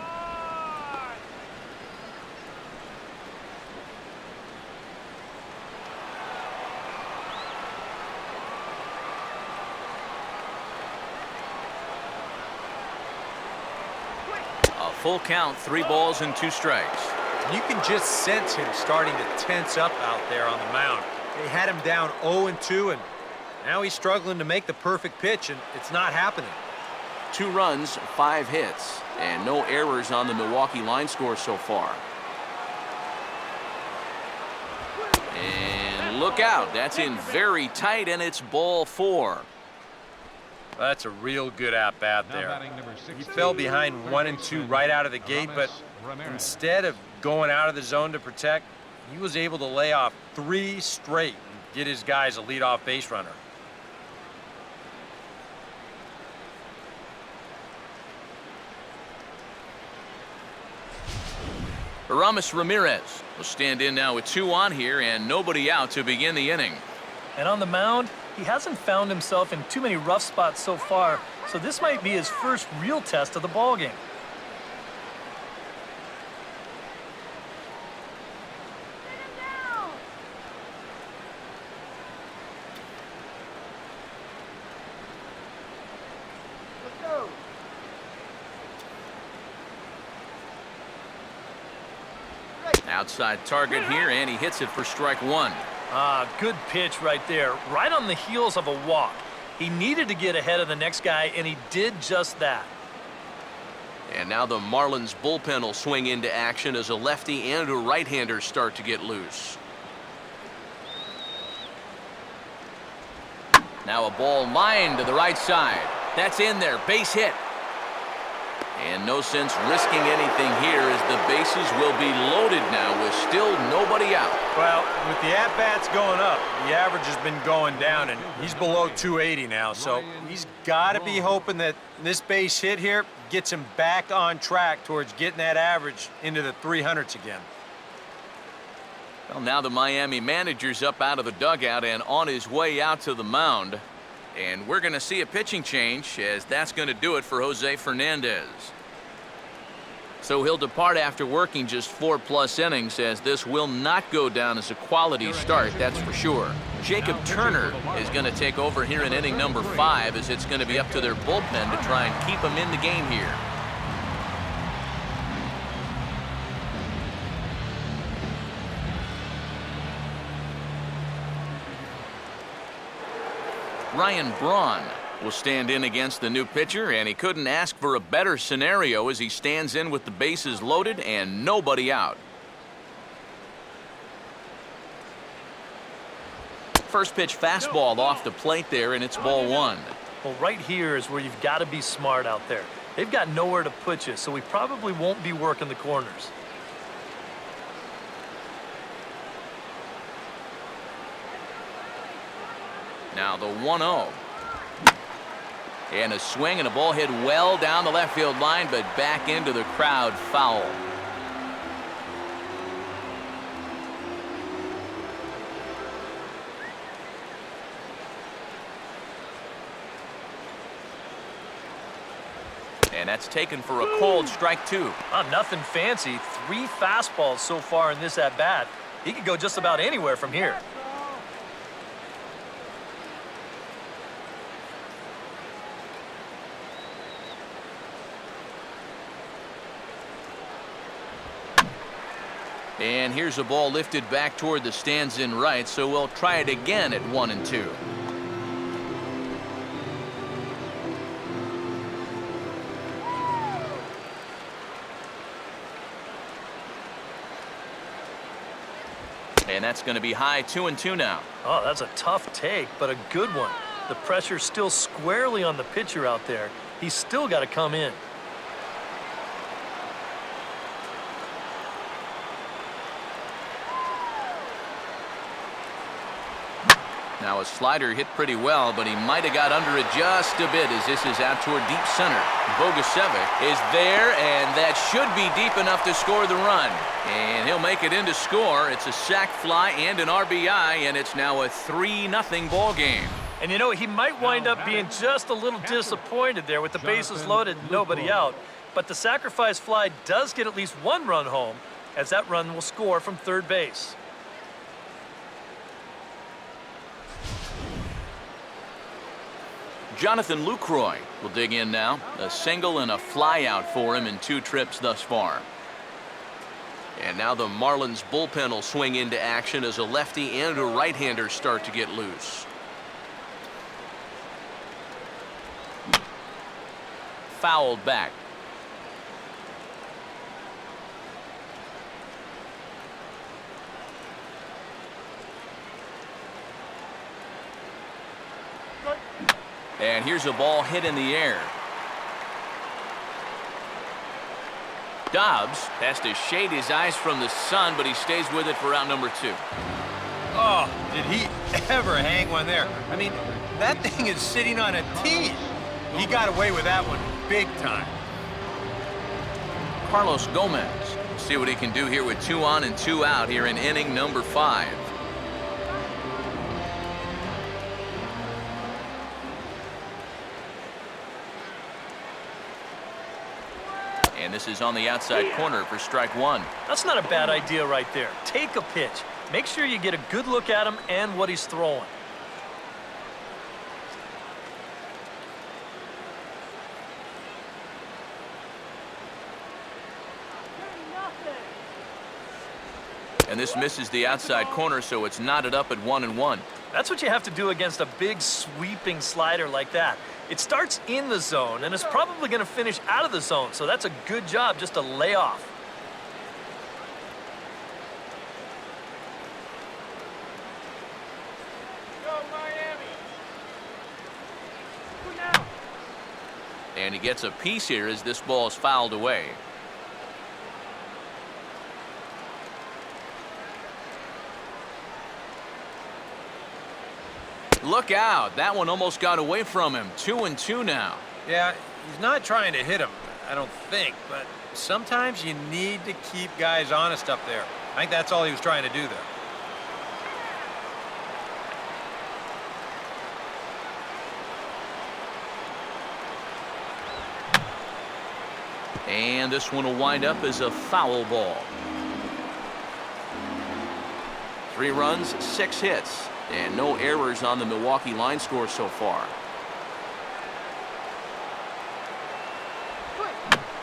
A full count, 3 balls and 2 strikes. You can just sense him starting to tense up out there on the mound. They had him down 0-2, and now he's struggling to make the perfect pitch, and it's not happening. 2 runs, 5 hits, and no errors on the Milwaukee line score so far. And look out, that's in very tight, and it's ball 4. That's a real good at-bat Now there. batting number He 16, fell behind third 1 and 2 baseman, right out of the gate, but Ramirez. instead of going out of the zone to protect, he was able to lay off 3 straight and get his guys a leadoff base runner. Ramirez will stand in now with 2 on here and nobody out to begin the inning. And on the mound, he hasn't found himself in too many rough spots so far, so this might be his first real test of the ballgame. Outside target here, and he hits it for strike one. Ah, good pitch right there, right on the heels of a walk. He needed to get ahead of the next guy, and he did just that. And now the Marlins bullpen will swing into action as a lefty and a right-hander start to get loose. Now a ball lined to the right side. That's in there, base hit. And no sense risking anything here as the bases will be loaded now with still nobody out. Well, with the at-bats going up, the average has been going down, and he's below 280 now, so he's got to be hoping that this base hit here gets him back on track towards getting that average into the 300s again. Well, now the Miami manager's up out of the dugout and on his way out to the mound. And we're going to see a pitching change, as that's going to do it for Jose Fernandez. So he'll depart after working just 4+ innings, as this will not go down as a quality start, that's for sure. Jacob Turner is going to take over here in inning number 5, as it's going to be up to their bullpen to try and keep him in the game here. Ryan Braun will stand in against the new pitcher, and he couldn't ask for a better scenario as he stands in with the bases loaded and nobody out. First pitch fastball off the plate there, and it's ball 1. Well, right here is where you've got to be smart out there. They've got nowhere to put you, so he probably won't be working the corners. Now the 1-0. And a swing and a ball hit well down the left field line, but back into the crowd foul. And that's taken for a cold strike 2. Nothing fancy. 3 fastballs so far in this at-bat. He could go just about anywhere from here. And here's a ball lifted back toward the stands in right, so we'll try it again at 1-2. And that's going to be high, 2-2 now. Oh, that's a tough take, but a good one. The pressure's still squarely on the pitcher out there. He's still got to come in. Now a slider hit pretty well, but he might have got under it just a bit as this is out toward deep center. Bogusevic is there, and that should be deep enough to score the run. And he'll make it in to score. It's a sac fly and an RBI, and it's now a 3-0 ball game. And you know, he might wind up being just a little disappointed there with the bases loaded and nobody out. But the sacrifice fly does get at least 1 run home, as that run will score from third base. Jonathan Lucroy will dig in now. A single and a fly out for him in 2 trips thus far. And now the Marlins bullpen will swing into action as a lefty and a right-hander start to get loose. Fouled back. And here's a ball hit in the air. Dobbs has to shade his eyes from the sun, but he stays with it for out number 2. Oh, did he ever hang one there? I mean, that thing is sitting on a tee. He got away with that one big time. Carlos Gomez. See what he can do here with 2 on and 2 out here in inning number 5. And this is on the outside corner for strike one. That's not a bad idea right there. Take a pitch. Make sure you get a good look at him and what he's throwing. And this misses the outside corner, so it's knotted up at 1-1. That's what you have to do against a big sweeping slider like that. It starts in the zone and is probably going to finish out of the zone, so that's a good job just to lay off. Go, Miami. And he gets a piece here as this ball is fouled away. Look out. That one almost got away from him. 2-2 now. Yeah, he's not trying to hit him, I don't think, but sometimes you need to keep guys honest up there. I think that's all he was trying to do there. And this one will wind up as a foul ball. 3 runs, 6 hits, and no errors on the Milwaukee line score so far.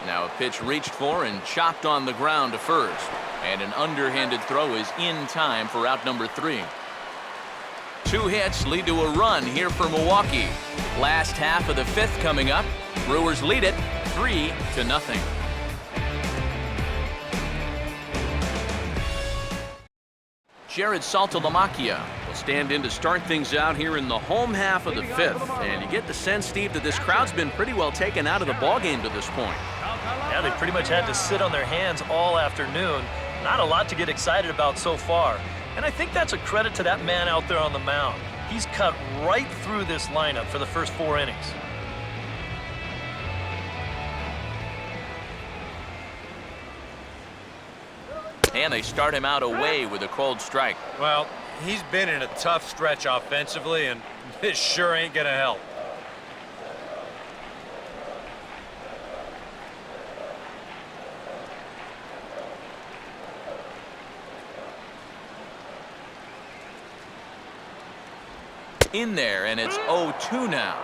Now a pitch reached for and chopped on the ground to first. And an underhanded throw is in time for out number 3. 2 hits lead to a run here for Milwaukee. Last half of the 5th coming up. Brewers lead it 3-0. Jared Saltalamacchia will stand in to start things out here in the home half of the 5th. And you get the sense, Steve, that this crowd's been pretty well taken out of the ballgame to this point. Yeah, they pretty much had to sit on their hands all afternoon. Not a lot to get excited about so far. And I think that's a credit to that man out there on the mound. He's cut right through this lineup for the first 4 innings. And they start him out away with a cold strike. Well, he's been in a tough stretch offensively, and this sure ain't gonna help. In there, and it's 0-2 now.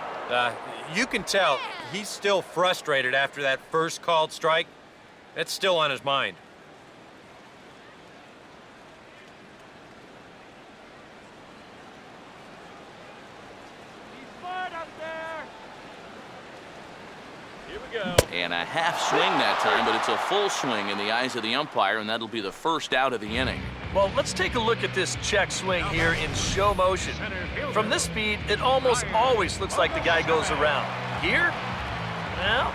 You can tell he's still frustrated after that first called strike. That's still on his mind. He's smart up there. Here we go. And a half swing that time, but it's a full swing in the eyes of the umpire, and that'll be the first out of the inning. Well, let's take a look at this check swing here in show motion. From this speed, it almost always looks like the guy goes around. Here, well,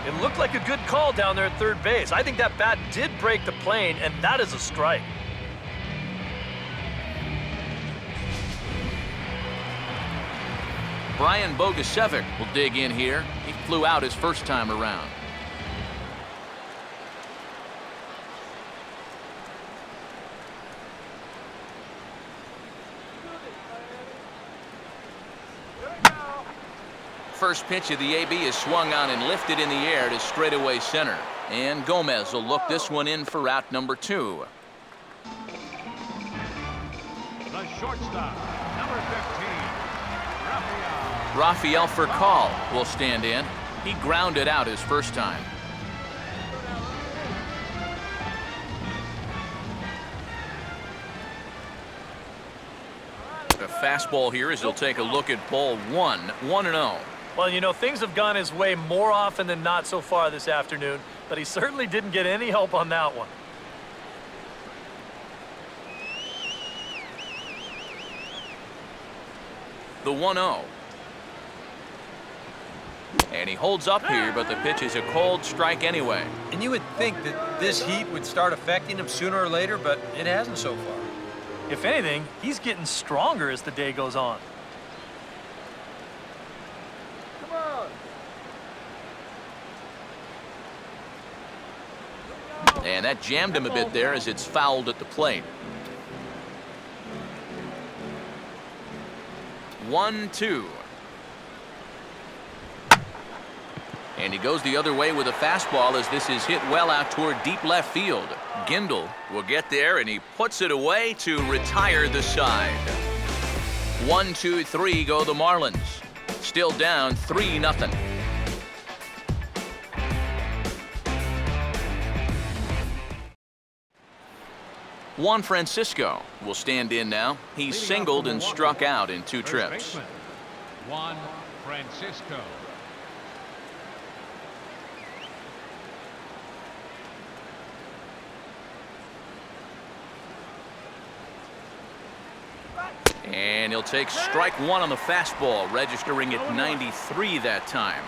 it looked like a good call down there at third base. I think that bat did break the plane, and that is a strike. Brian Bogusevic will dig in here. He flew out his first time around. First pitch of the AB is swung on and lifted in the air to straightaway center. And Gomez will look this one in for out number 2. The shortstop, number 15, Rafael. Rafael Furcal will stand in. He grounded out his first time. The fastball here as he'll take a look at ball 1, 1-0. Well, you know, things have gone his way more often than not so far this afternoon, but he certainly didn't get any help on that one. The 1-0. And he holds up here, but the pitch is a cold strike anyway. And you would think that this heat would start affecting him sooner or later, but it hasn't so far. If anything, he's getting stronger as the day goes on. Come on. And that jammed him a bit there as it's fouled at the plate. 1-2. And he goes the other way with a fastball as this is hit well out toward deep left field. Gindel will get there, and he puts it away to retire the side. 1, 2, 3 go the Marlins. Still down 3-0. Juan Francisco will stand in now. He's singled and struck out in 2 trips. Juan Francisco. And he'll take strike 1 on the fastball, registering at 93 that time.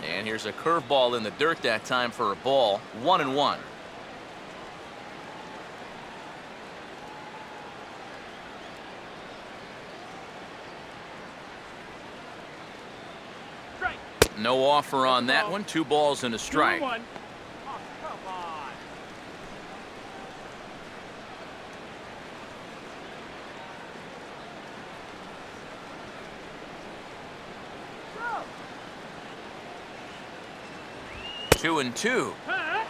And here's a curveball in the dirt that time for a ball. 1-1. No offer on that one. 2 balls and a strike. Oh, come on. Go. 2-2. Huh?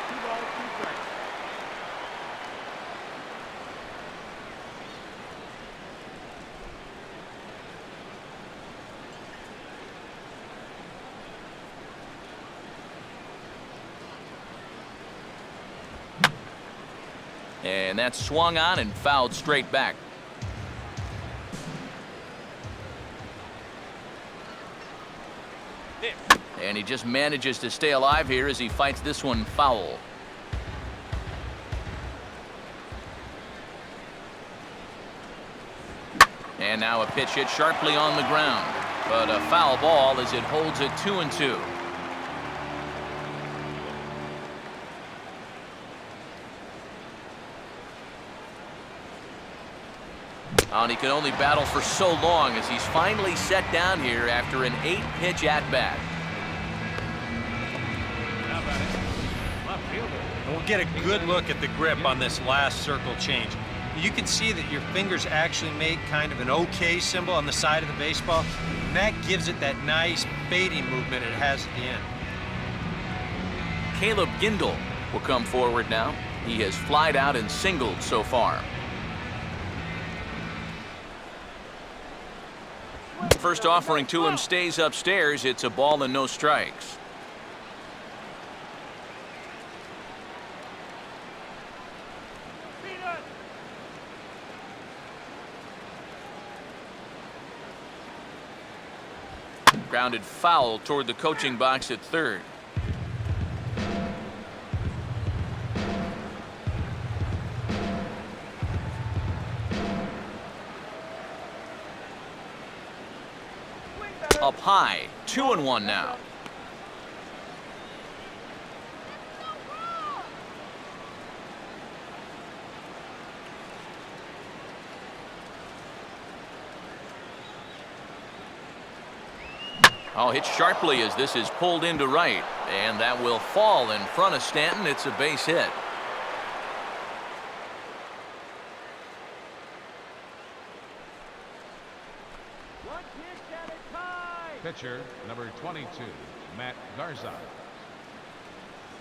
2 balls, 2 strikes. And that's swung on and fouled straight back. And he just manages to stay alive here as he fights this one foul. And now a pitch hit sharply on the ground. But a foul ball as it holds it 2-2. And he can only battle for so long as he's finally set down here after an 8-pitch at-bat. How about it? Left fielder. And we'll get a good look at the grip on this last circle change. You can see that your fingers actually make kind of an OK symbol on the side of the baseball, and that gives it that nice fading movement it has at the end. Caleb Gindel will come forward now. He has flied out and singled so far. First offering to him stays upstairs. It's a ball and no strikes. Grounded foul toward the coaching box at third. Up high, 2-1 now. Oh, hit sharply as this is pulled into right, and that will fall in front of Stanton. It's a base hit. One pitch at a time. Pitcher number 22, Matt Garza.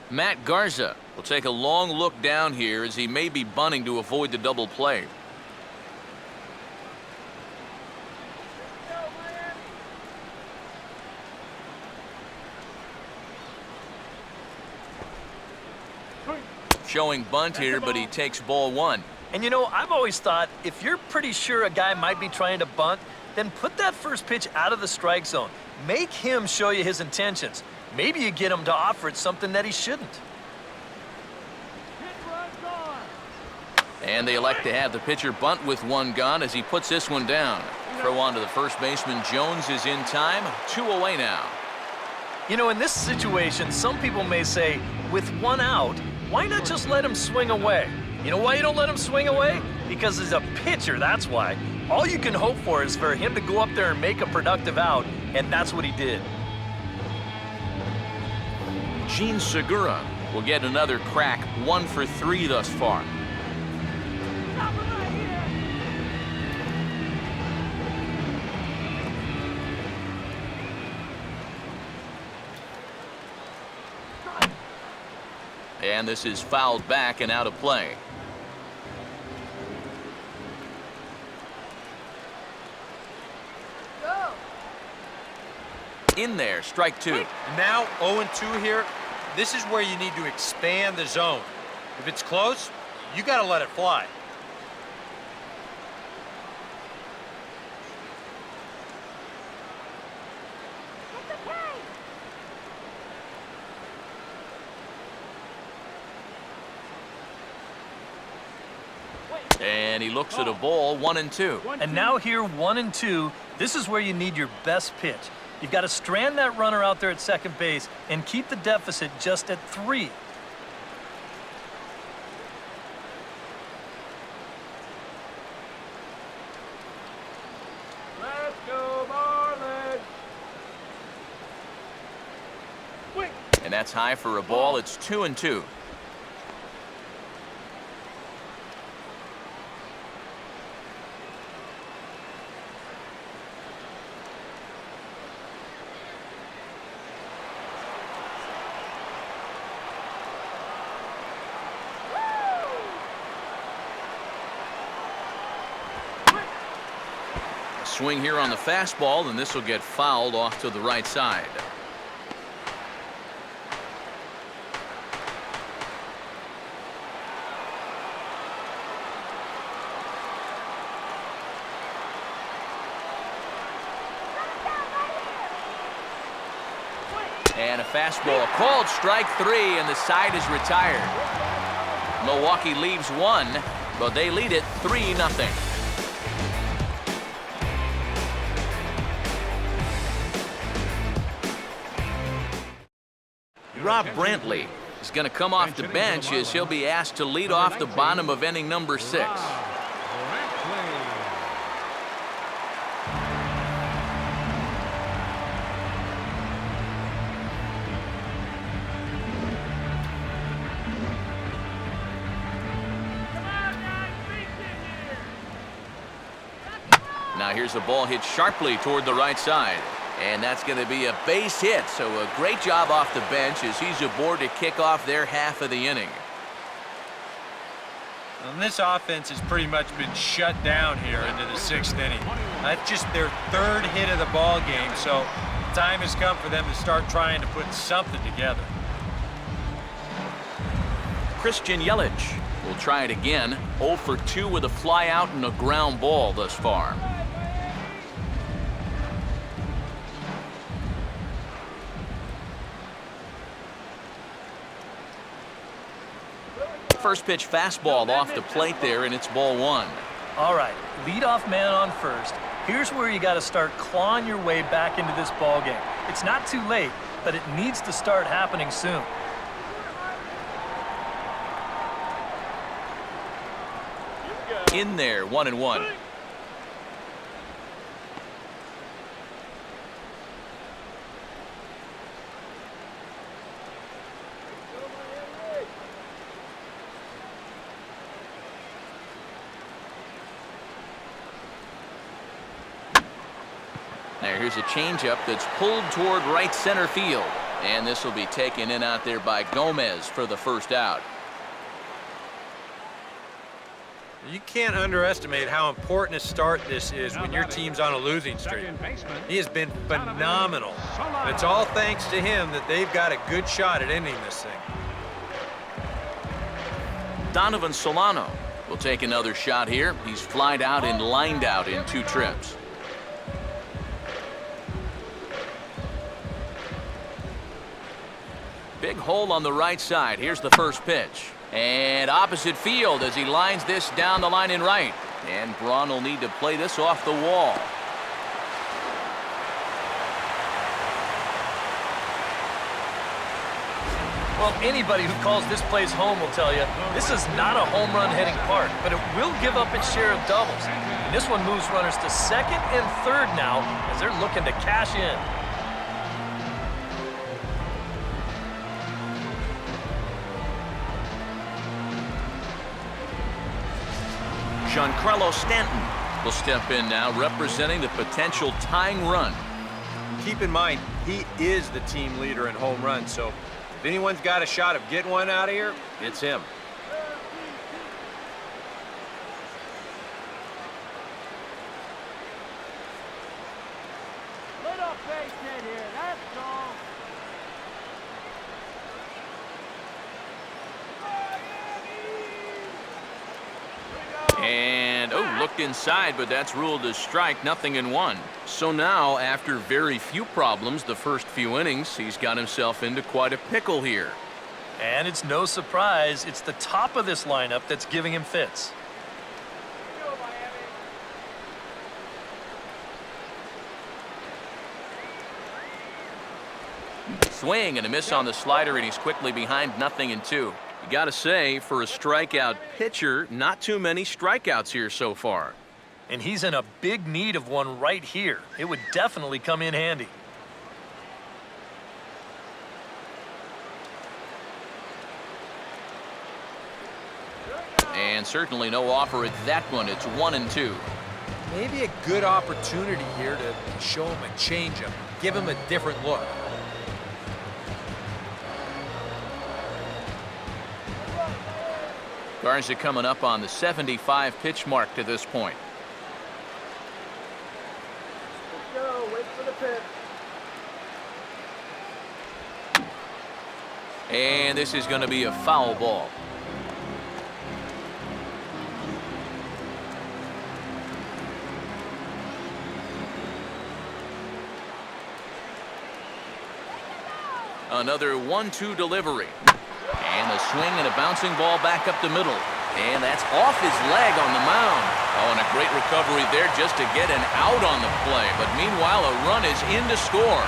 Matt Garza will take a long look down here as he may be bunting to avoid the double play. Showing bunt here, but he takes ball 1. And you know, I've always thought if you're pretty sure a guy might be trying to bunt, then put that first pitch out of the strike zone. Make him show you his intentions. Maybe you get him to offer it something that he shouldn't. Hit runs on. And they elect to have the pitcher bunt with 1 gone as he puts this one down. Throw on to the first baseman. Jones is in time. 2 away now. You know, in this situation, some people may say, with 1 out, why not just let him swing away? You know why you don't let him swing away? Because he's a pitcher, that's why. All you can hope for is for him to go up there and make a productive out, and that's what he did. Gene Segura will get another crack, 1 for 3 thus far. Stop him right here. And this is fouled back and out of play. Go. In there, strike 2. And now 0-2 here. This is where you need to expand the zone. If it's close, you got to let it fly. It's okay. And he looks at a ball, 1-2. And now here, 1-2, this is where you need your best pitch. You've got to strand that runner out there at second base and keep the deficit just at 3. Let's go, Marlins. And that's high for a ball. It's 2-2. Swing here on the fastball, and this will get fouled off to the right side. And a fastball called strike 3, and the side is retired. Milwaukee leaves 1, but they lead it 3-0. Rob Brantley is going to come off the bench as he'll be asked to lead off the bottom of inning number 6. Now here's the ball hit sharply toward the right side. And that's going to be a base hit. So a great job off the bench as he's aboard to kick off their half of the inning. And this offense has pretty much been shut down here into the 6th inning. That's just their 3rd hit of the ball game. So time has come for them to start trying to put something together. Christian Yelich will try it again. 0 for 2 with a fly out and a ground ball thus far. First pitch fastball off the plate there, and it's ball 1. All right, leadoff man on first. Here's where you got to start clawing your way back into this ball game. It's not too late, but it needs to start happening soon. In there, 1-1. Now here's a changeup that's pulled toward right center field. And this will be taken in out there by Gomez for the first out. You can't underestimate how important a start this is when your team's on a losing streak. He has been phenomenal. And it's all thanks to him that they've got a good shot at ending this thing. Donovan Solano will take another shot here. He's flied out and lined out in 2 trips. Big hole on the right side. Here's the first pitch. And opposite field as he lines this down the line in right. And Braun will need to play this off the wall. Well, anybody who calls this place home will tell you this is not a home run hitting park, but it will give up its share of doubles. And this one moves runners to 2nd and 3rd now as they're looking to cash in. Giancarlo Stanton will step in now, representing the potential tying run. Keep in mind, he is the team leader in home runs, so if anyone's got a shot of getting one out of here, it's him. Little base hit here, that's all. And, oh, looked inside, but that's ruled as strike, 0-1. So now, after very few problems the first few innings, he's got himself into quite a pickle here. And it's no surprise, it's the top of this lineup that's giving him fits. Swing and a miss on the slider, and he's quickly behind 0-2. You got to say, for a strikeout pitcher, not too many strikeouts here so far. And he's in a big need of one right here. It would definitely come in handy. And certainly no offer at that one. It's 1-2. Maybe a good opportunity here to show him a changeup, give him a different look. Garza coming up on the 75 pitch mark to this point. Let's go, wait for the pitch. And this is going to be a foul ball. Another 1-2 delivery. And a swing and a bouncing ball back up the middle. And that's off his leg on the mound. Oh, and a great recovery there just to get an out on the play. But meanwhile, a run is in to score.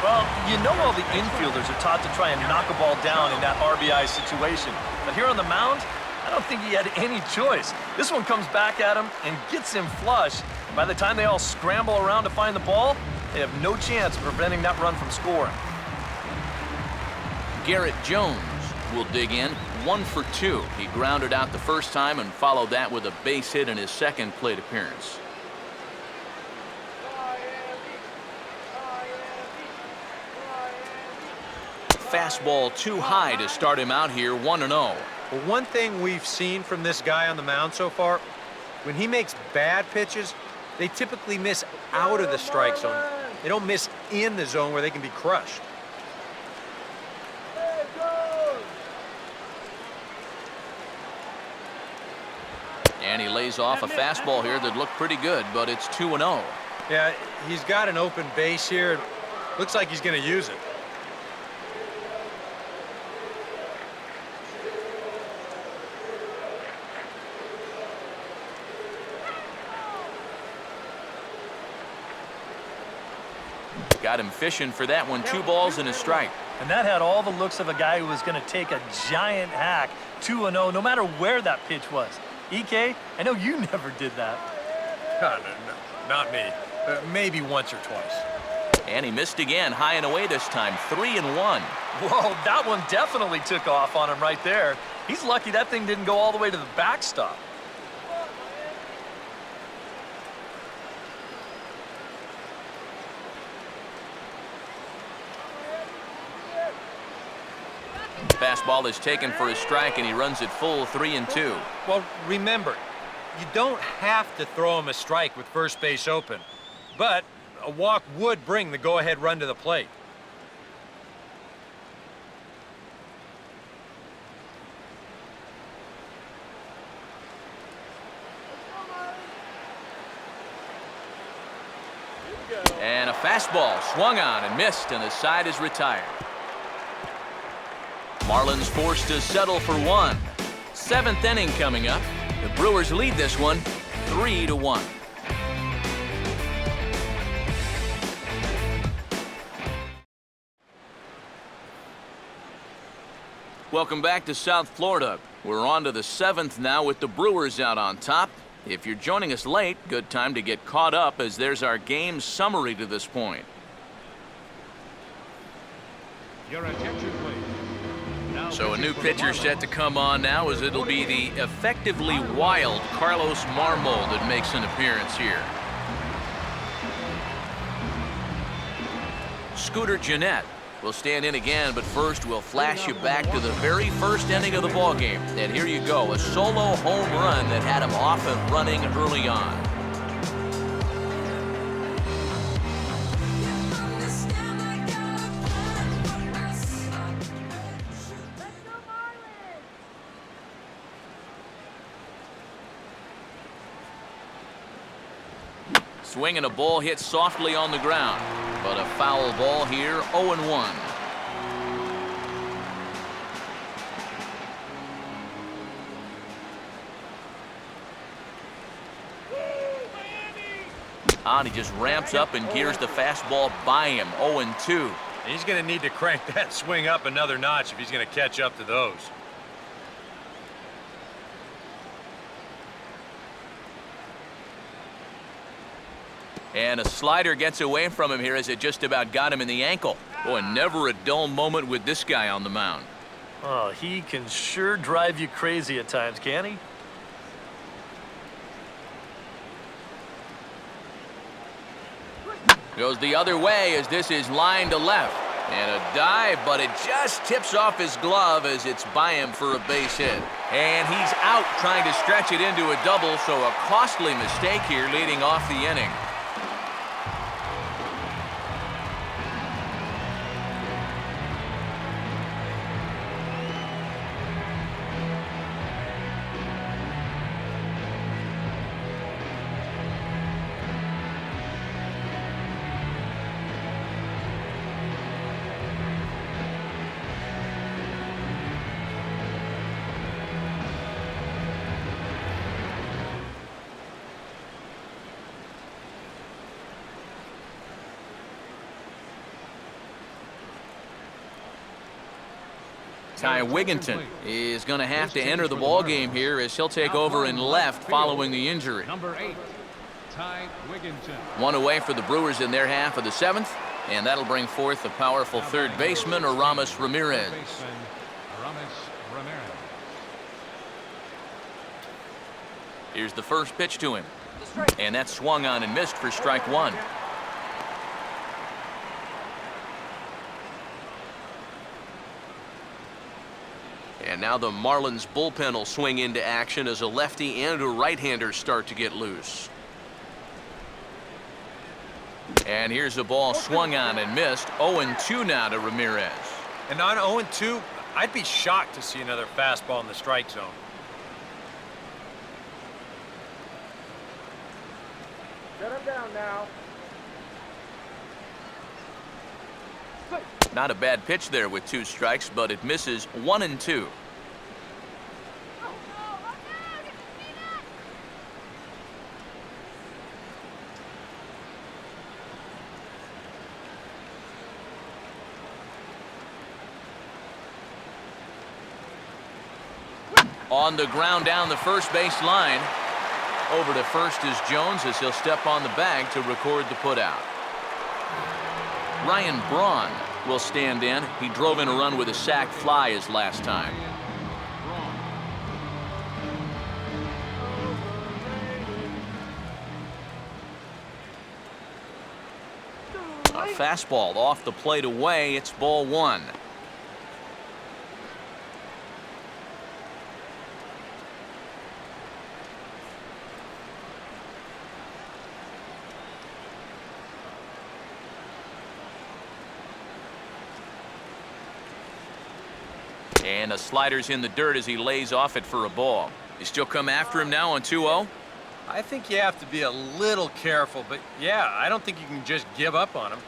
Well, you know all the infielders are taught to try and knock a ball down in that RBI situation. But here on the mound, I don't think he had any choice. This one comes back at him and gets him flush. By the time they all scramble around to find the ball, they have no chance of preventing that run from scoring. Garrett Jones will dig in, 1 for 2. He grounded out the first time and followed that with a base hit in his second plate appearance. Fastball too high to start him out here, 1-0. Well, one thing we've seen from this guy on the mound so far, when he makes bad pitches, they typically miss out of the strike zone. They don't miss in the zone where they can be crushed. And he lays off a fastball here that looked pretty good, but it's 2-0. Yeah, he's got an open base here. Looks like he's going to use it. Got him fishing for that one. 2 balls and a strike. And that had all the looks of a guy who was going to take a giant hack, 2-0, no matter where that pitch was. EK, I know you never did that. No, not me. Maybe once or twice. And he missed again, high and away this time, 3-1. Whoa, that one definitely took off on him right there. He's lucky that thing didn't go all the way to the backstop. Fastball is taken for a strike, and he runs it full, 3-2. Well, remember, you don't have to throw him a strike with first base open, but a walk would bring the go-ahead run to the plate. And a fastball swung on and missed, and the side is retired. Marlins forced to settle for 1. 7th inning coming up. The Brewers lead this one 3-1. Welcome back to South Florida. We're on to the 7th now with the Brewers out on top. If you're joining us late, good time to get caught up, as there's our game summary to this point. Your attention, please. So a new pitcher set to come on now, as it'll be the effectively wild Carlos Marmol that makes an appearance here. Scooter Gennett will stand in again, but first we'll flash you back to the very first inning of the ballgame. And here you go, a solo home run that had him off and running early on. Swinging a ball hit softly on the ground, but a foul ball here, 0-1. He just ramps up and gears the fastball by him, 0-2. He's going to need to crank that swing up another notch if he's going to catch up to those. And a slider gets away from him here as it just about got him in the ankle. Boy, never a dull moment with this guy on the mound. Oh, he can sure drive you crazy at times, can't he? Goes the other way as this is lined to left. And a dive, but it just tips off his glove as it's by him for a base hit. And he's out trying to stretch it into a double, so a costly mistake here leading off the inning. Ty Wigginton is going to have to enter the ball game here as he'll take over in left following the injury. Number 8, Ty Wigginton. One away for the Brewers in their half of the 7th, and that'll bring forth the powerful third baseman, Aramis Ramirez. Here's the first pitch to him, and that's swung on and missed for strike one. And now the Marlins bullpen will swing into action as a lefty and a right-hander start to get loose. And here's a ball swung on and missed. 0-2 now to Ramirez. And on 0-2, I'd be shocked to see another fastball in the strike zone. Shut him down now. Not a bad pitch there with 2 strikes, but it misses 1-2. On the ground down the first base line. Over to first is Jones as he'll step on the bag to record the putout. Ryan Braun will stand in. He drove in a run with a sac fly his last time. A fastball off the plate away. It's ball 1. And a slider's in the dirt as he lays off it for a ball. You still come after him now on 2-0? I think you have to be a little careful, but yeah, I don't think you can just give up on him.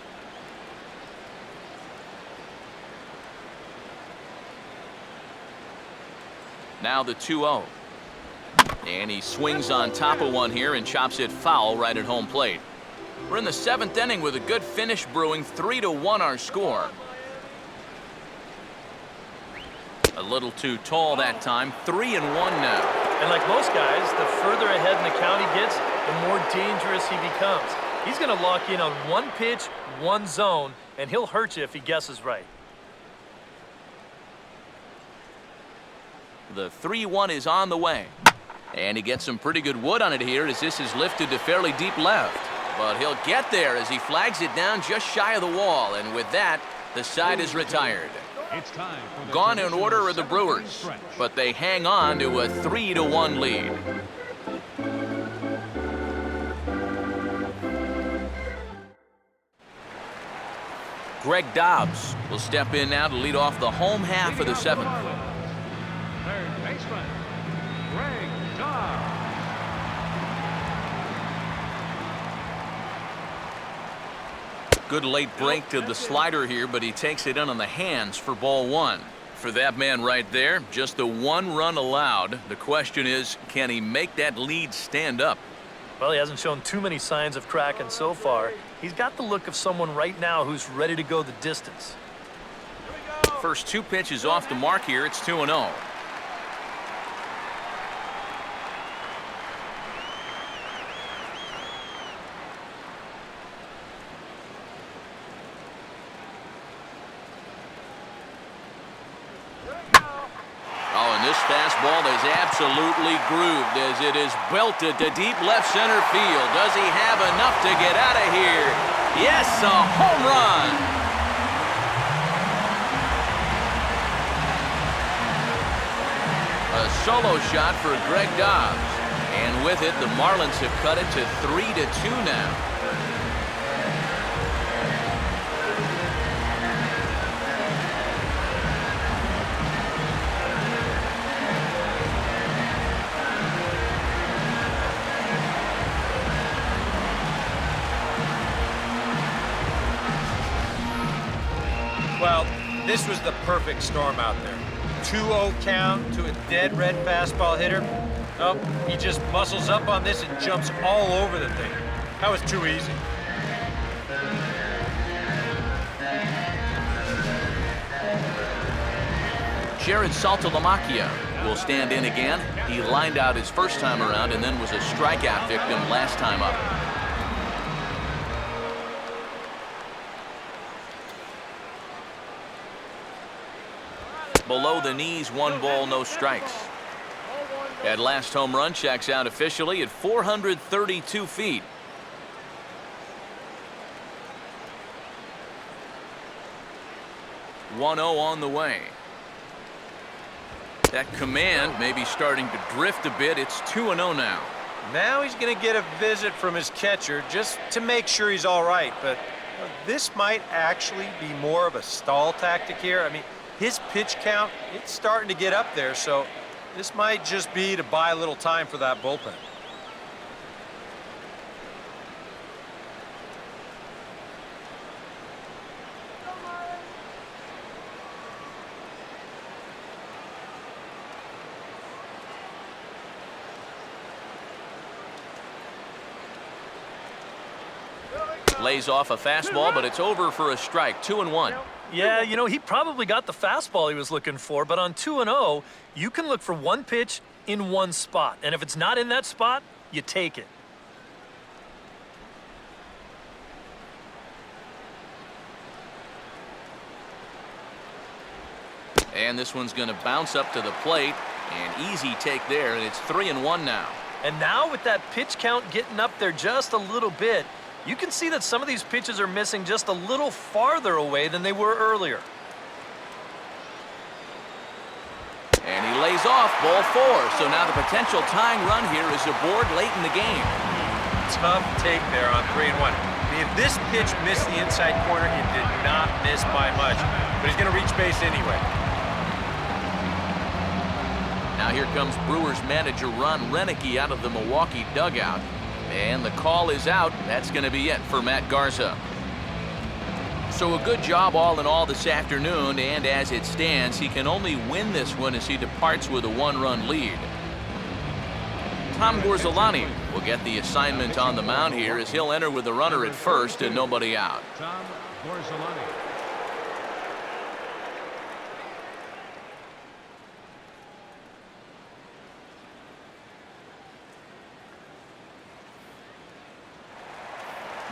Now the 2-0. And he swings on top of one here and chops it foul right at home plate. We're in the 7th inning with a good finish brewing. 3-1 our score. A little too tall that time. 3-1 now. And like most guys, the further ahead in the count he gets, the more dangerous he becomes. He's going to lock in on one pitch, one zone, and he'll hurt you if he guesses right. The 3-1 is on the way. And he gets some pretty good wood on it here as this is lifted to fairly deep left. But he'll get there as he flags it down just shy of the wall. And with that, the side is retired. It's time for the Gone in order are the seventh-inning Brewers, stretch. but they hang on to a 3-1 lead. Greg Dobbs will step in now to lead off the home half of the seventh. Third baseman, Greg Dobbs. Good late break to the slider here, but he takes it in on the hands for ball one. For that man right there, just the one run allowed. The question is, can he make that lead stand up? Well, he hasn't shown too many signs of cracking so far. He's got the look of someone right now who's ready to go the distance. First two pitches off the mark here. It's 2-0. Oh, and this fastball is absolutely grooved as it is belted to deep left center field. Does he have enough to get out of here? Yes, a home run. A solo shot for Greg Dobbs. And with it, the Marlins have cut it to 3-2 now. Well, this was the perfect storm out there. 2-0 count to a dead red fastball hitter. Oh, he just muscles up on this and jumps all over the thing. That was too easy. Jared Saltalamacchia will stand in again. He lined out his first time around and then was a strikeout victim last time up. Below the knees, 1 ball, no strikes. That last home run checks out officially at 432 feet. .1-0 on the way. That command may be starting to drift a bit. It's 2-0 now. Now he's going to get a visit from his catcher just to make sure he's all right. But this might actually be more of a stall tactic here. I mean, his pitch count, it's starting to get up there, so this might just be to buy a little time for that bullpen. Lays off a fastball, but it's over for a strike. 2-1. Yeah, you know, he probably got the fastball he was looking for, but on 2-0, you can look for one pitch in one spot. And if it's not in that spot, you take it. And this one's going to bounce up to the plate. An easy take there, and it's 3-1 now. And now with that pitch count getting up there just a little bit, you can see that some of these pitches are missing just a little farther away than they were earlier. And he lays off ball 4. So now the potential tying run here is aboard late in the game. Tough take there on 3-1. I mean, if this pitch missed the inside corner, it did not miss by much. But he's going to reach base anyway. Now here comes Brewers manager Ron Renicky out of the Milwaukee dugout. And the call is out. That's going to be it for Matt Garza. So a good job all in all this afternoon, and as it stands, he can only win this one as he departs with a 1-run lead. Tom Gorzolani will get the assignment on the mound here as he'll enter with a runner at first and nobody out. Tom Gorzolani.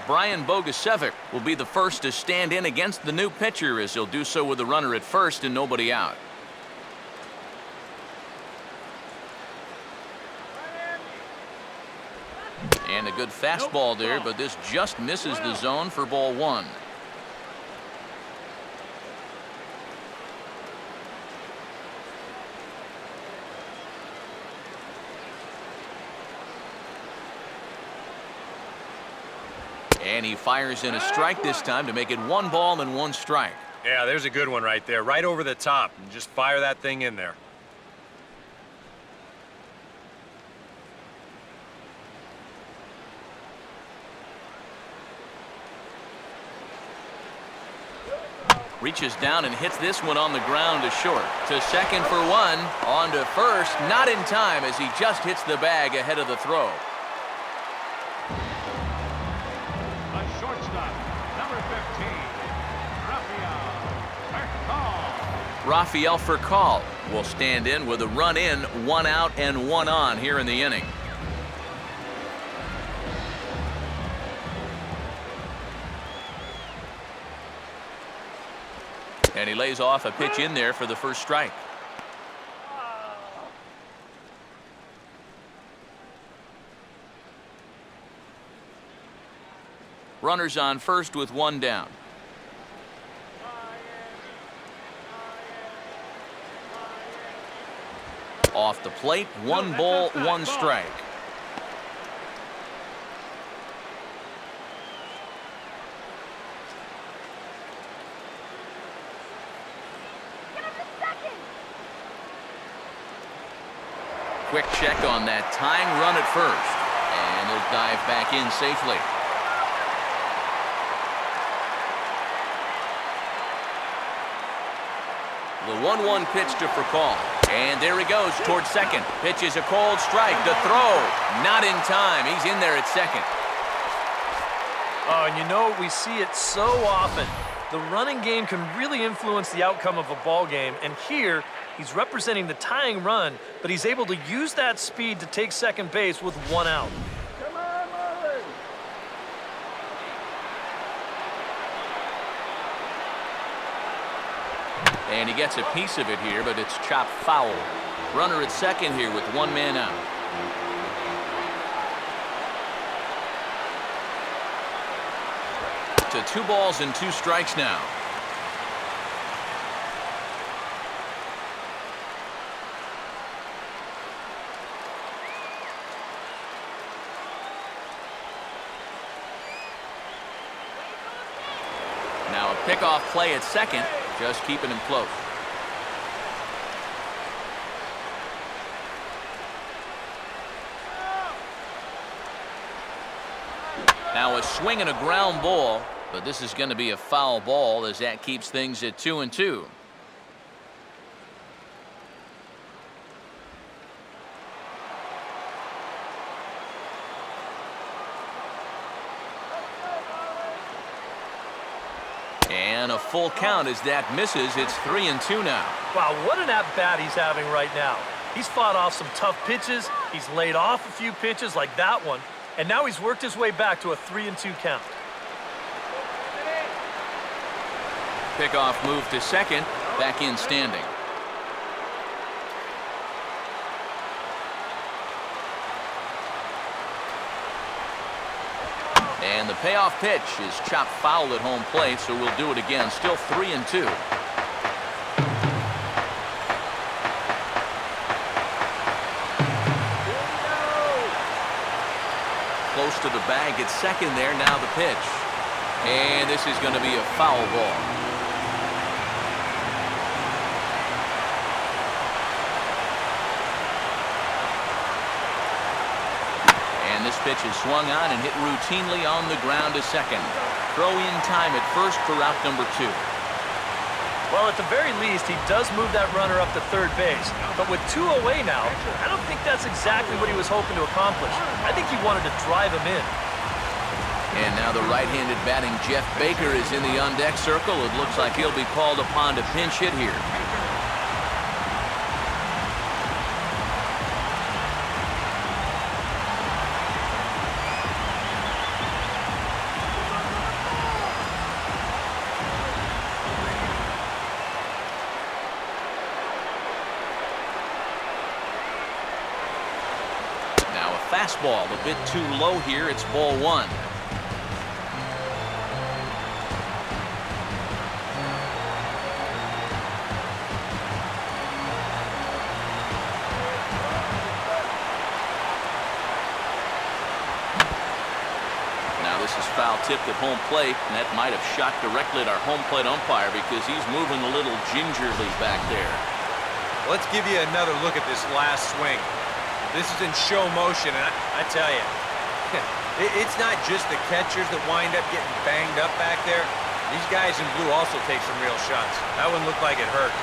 Brian Bogusevic will be the first to stand in against the new pitcher as he'll do so with a runner at first and nobody out. good fastball there, but this just misses the zone for ball one. And he fires in a strike this time to make it 1 ball and 1 strike. Yeah, there's a good one right there, right over the top. And just fire that thing in there. Reaches down and hits this one on the ground to short. To second for 1. On to first. Not in time as he just hits the bag ahead of the throw. A shortstop, number 15, Rafael Furcal will stand in with a run in, 1 out and 1 on here in the inning. And he lays off a pitch in there for the first strike. Runners on first with 1 down. Off the plate, 1 ball, 1 strike. Quick check on that tying run at first. And he'll dive back in safely. The 1-1 pitch to Furcal. And there he goes towards second. Pitches a cold strike. The throw. Not in time. He's in there at second. Oh, and you know, we see it so often. The running game can really influence the outcome of a ball game. And here, he's representing the tying run, but he's able to use that speed to take second base with 1 out. Come on, Marlins! And he gets a piece of it here, but it's chopped foul. Runner at second here with 1 man out. To 2 balls and 2 strikes now. Now a pickoff play at second, just keeping him close. Now a swing and a ground ball, but this is going to be a foul ball as that keeps things at 2-2. And a full count as that misses. It's 3-2 now. Wow, what an at-bat he's having right now. He's fought off some tough pitches. He's laid off a few pitches like that one. And now he's worked his way back to a 3-2 count. Pickoff move to second. Back in standing. And the payoff pitch is chopped foul at home plate, so we'll do it again. Still 3-2. Close to the bag at second there. Now the pitch. And this is going to be a foul ball. And this pitch is swung on and hit routinely on the ground to second. Throw in time at first for out number 2. Well, at the very least, he does move that runner up to third base. But with 2 away now, I don't think that's exactly what he was hoping to accomplish. I think he wanted to drive him in. And now the right-handed batting Jeff Baker is in the on-deck circle. It looks like he'll be called upon to pinch hit here. fastball a bit too low here. It's ball one. This is foul tipped at home plate, and that might have shot directly at our home plate umpire because he's moving a little gingerly back there. Let's give you another look at this last swing. This is in show motion, and I tell you, it's not just the catchers that wind up getting banged up back there. These guys in blue also take some real shots. That one looked like it hurt.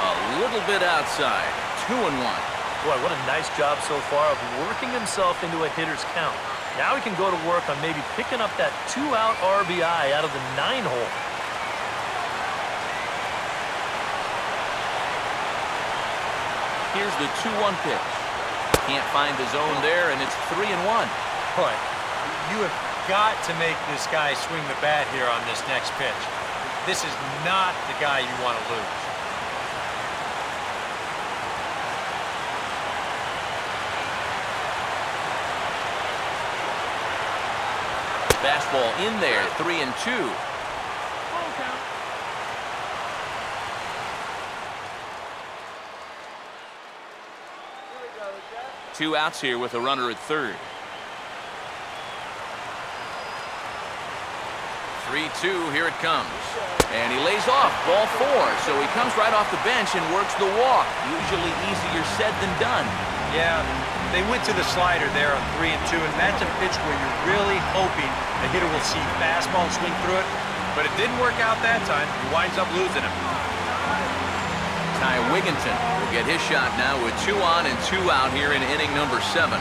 A little bit outside. 2-1. Boy, what a nice job so far of working himself into a hitter's count. Now he can go to work on maybe picking up that 2-out RBI out of the 9-hole. Here's the 2-1 pitch. Can't find the zone there, and it's 3-1. Boy, you have got to make this guy swing the bat here on this next pitch. This is not the guy you want to lose. Fastball in there, 3-2. Full count. Here we go, Jeff. 2 outs here with a runner at third. 3-2, here it comes. And he lays off, ball 4. So he comes right off the bench and works the walk. Usually easier said than done. Yeah, they went to the slider there on 3-2, and that's a pitch where you're really hoping the hitter will see fastball and swing through it. But it didn't work out that time. He winds up losing him. Ty Wigginton will get his shot now with 2 on and 2 out here in inning number 7.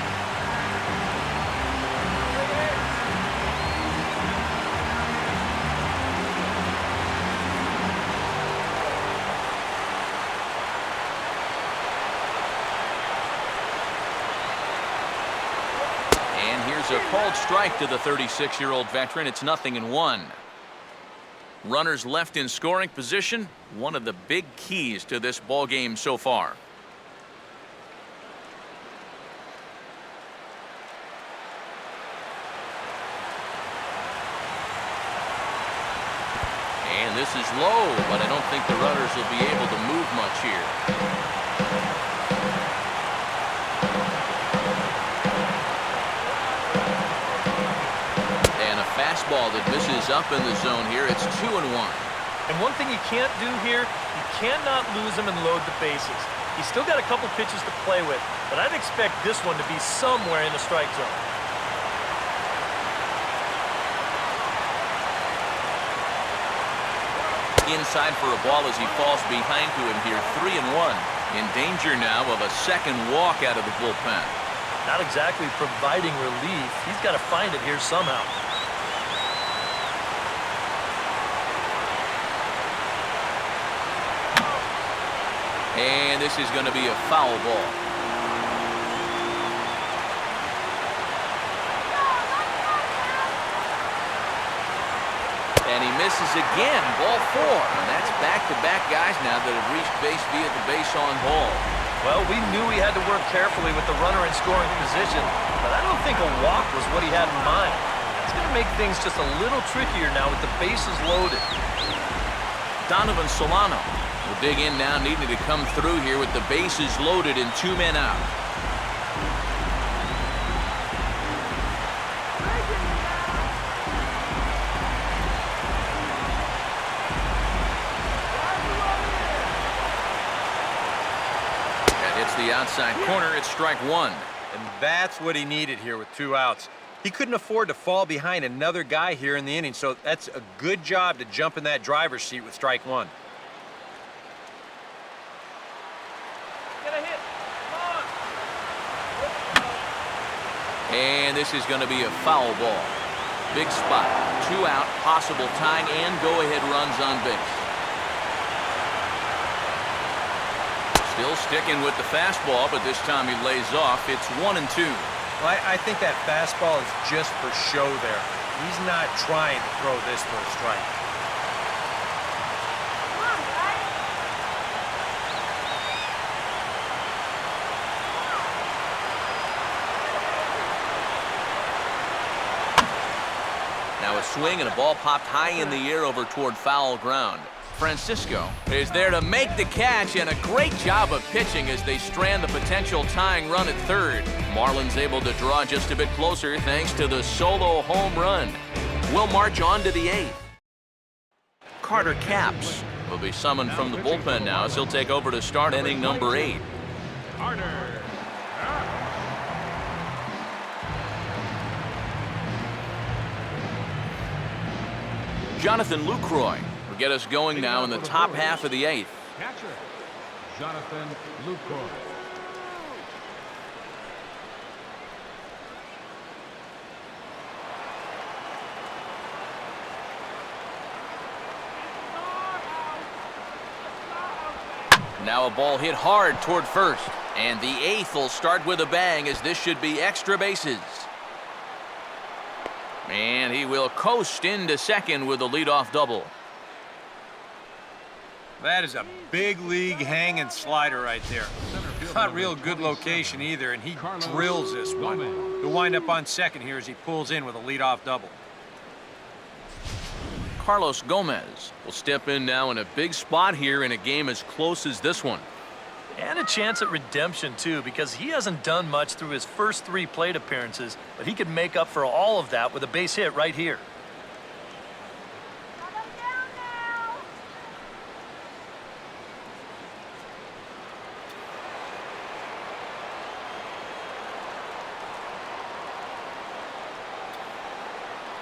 A called strike to the 36-year-old veteran. It's 0-1. Runners left in scoring position. One of the big keys to this ball game so far. And this is low, but I don't think the runners will be able to move much here. Fastball that misses up in the zone here. It's 2-1. And one thing you can't do here, you cannot lose him and load the bases. He's still got a couple pitches to play with, but I'd expect this one to be somewhere in the strike zone. Inside for a ball as he falls behind to him here. 3-1. In danger now of a second walk out of the bullpen. Not exactly providing relief. He's got to find it here somehow. And this is going to be a foul ball. And he misses again. Ball 4. And that's back-to-back guys now that have reached base via the base on ball. Well, we knew he had to work carefully with the runner in scoring position, but I don't think a walk was what he had in mind. It's going to make things just a little trickier now with the bases loaded. Donovan Solano will dig in now, needing to come through here with the bases loaded and 2 men out. That hits the outside corner. It's strike 1. And that's what he needed here with 2 outs. He couldn't afford to fall behind another guy here in the inning, so that's a good job to jump in that driver's seat with strike 1. And this is going to be a foul ball. Big spot. 2 out, possible tying and go-ahead runs on base. Still sticking with the fastball, but this time he lays off. It's 1-2. Well, I think that fastball is just for show there. He's not trying to throw this for a strike. Now a swing and a ball popped high in the air over toward foul ground. Francisco is there to make the catch, and a great job of pitching as they strand the potential tying run at third. Marlins able to draw just a bit closer thanks to the solo home run. We'll march on to the 8th. Carter Capps will be summoned from the bullpen now as he'll take over to start inning number 8. Carter. Jonathan Lucroy will get us going now in the top half of the 8th. Catcher, Jonathan Lucroy. Now a ball hit hard toward first, and the 8th will start with a bang as this should be extra bases. And he will coast into second with a leadoff double. That is a big league hanging slider right there. Not real good location either, and he drills this one. He'll wind up on second here as he pulls in with a leadoff double. Carlos Gomez will step in now in a big spot here in a game as close as this one. And a chance at redemption, too, because he hasn't done much through his first 3 plate appearances, but he could make up for all of that with a base hit right here.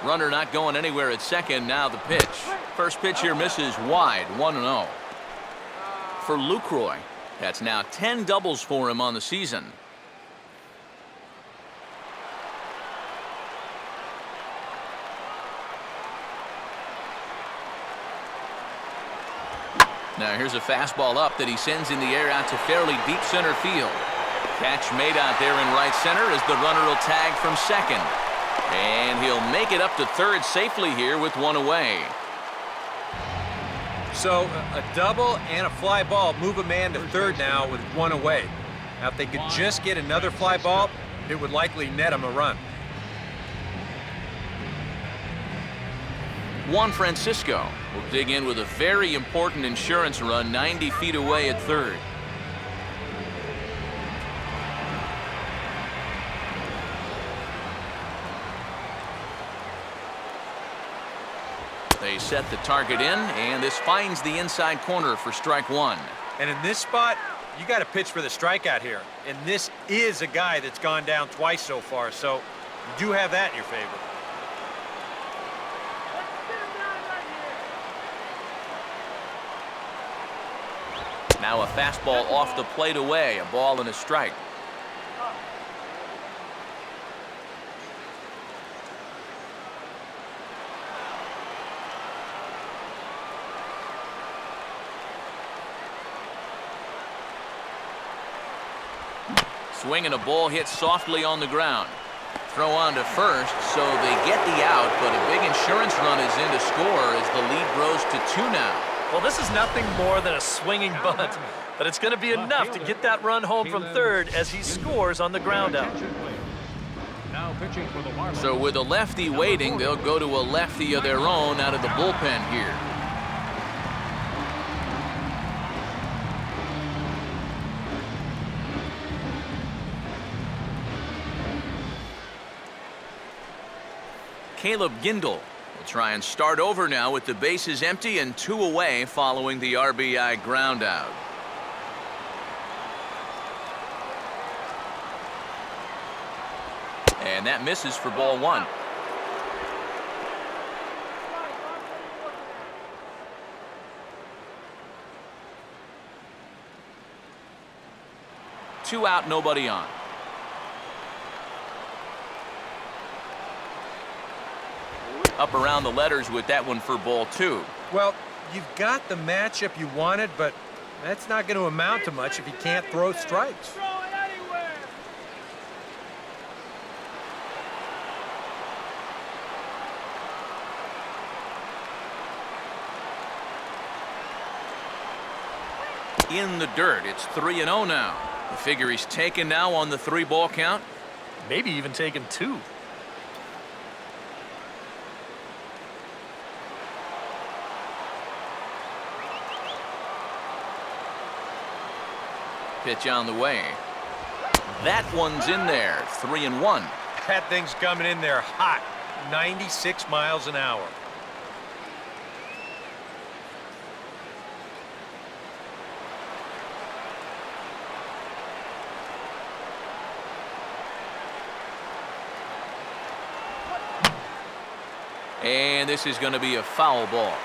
Runner not going anywhere at second. Now the pitch. First pitch here misses wide, 1-0. For Lucroy, that's now 10 doubles for him on the season. Now here's a fastball up that he sends in the air out to fairly deep center field. Catch made out there in right center as the runner will tag from second. And he'll make it up to third safely here with 1 away. So a double and a fly ball move a man to third now with 1 away. Now if they could just get another fly ball, it would likely net him a run. Juan Francisco will dig in with a very important insurance run 90 feet away at third. They set the target in, and this finds the inside corner for strike 1. And in this spot, you got to pitch for the strikeout here. And this is a guy that's gone down twice so far, so you do have that in your favor. Now a fastball off the plate away, a ball and a strike. Swing and a ball hit softly on the ground. Throw on to first, so they get the out, but a big insurance run is in to score as the lead grows to 2 now. Well, this is nothing more than a swinging bunt, but it's going to be enough to get that run home from third as he scores on the ground out. Now pitching for the Marlins. So with a lefty waiting, they'll go to a lefty of their own out of the bullpen here. Caleb Gindel will try and start over now with the bases empty and 2 away following the RBI ground out. And that misses for ball 1. Two out, nobody on. Up around the letters with that one for ball 2. Well, you've got the matchup you wanted, but that's not going to amount to much if you can't throw strikes. Throw it anywhere. In the dirt, it's 3-0 now. The figure he's taken now on the 3-ball count. Maybe even taking 2. Pitch on the way. That one's in there. 3-1. That thing's coming in there hot. 96 miles an hour. And this is going to be a foul ball.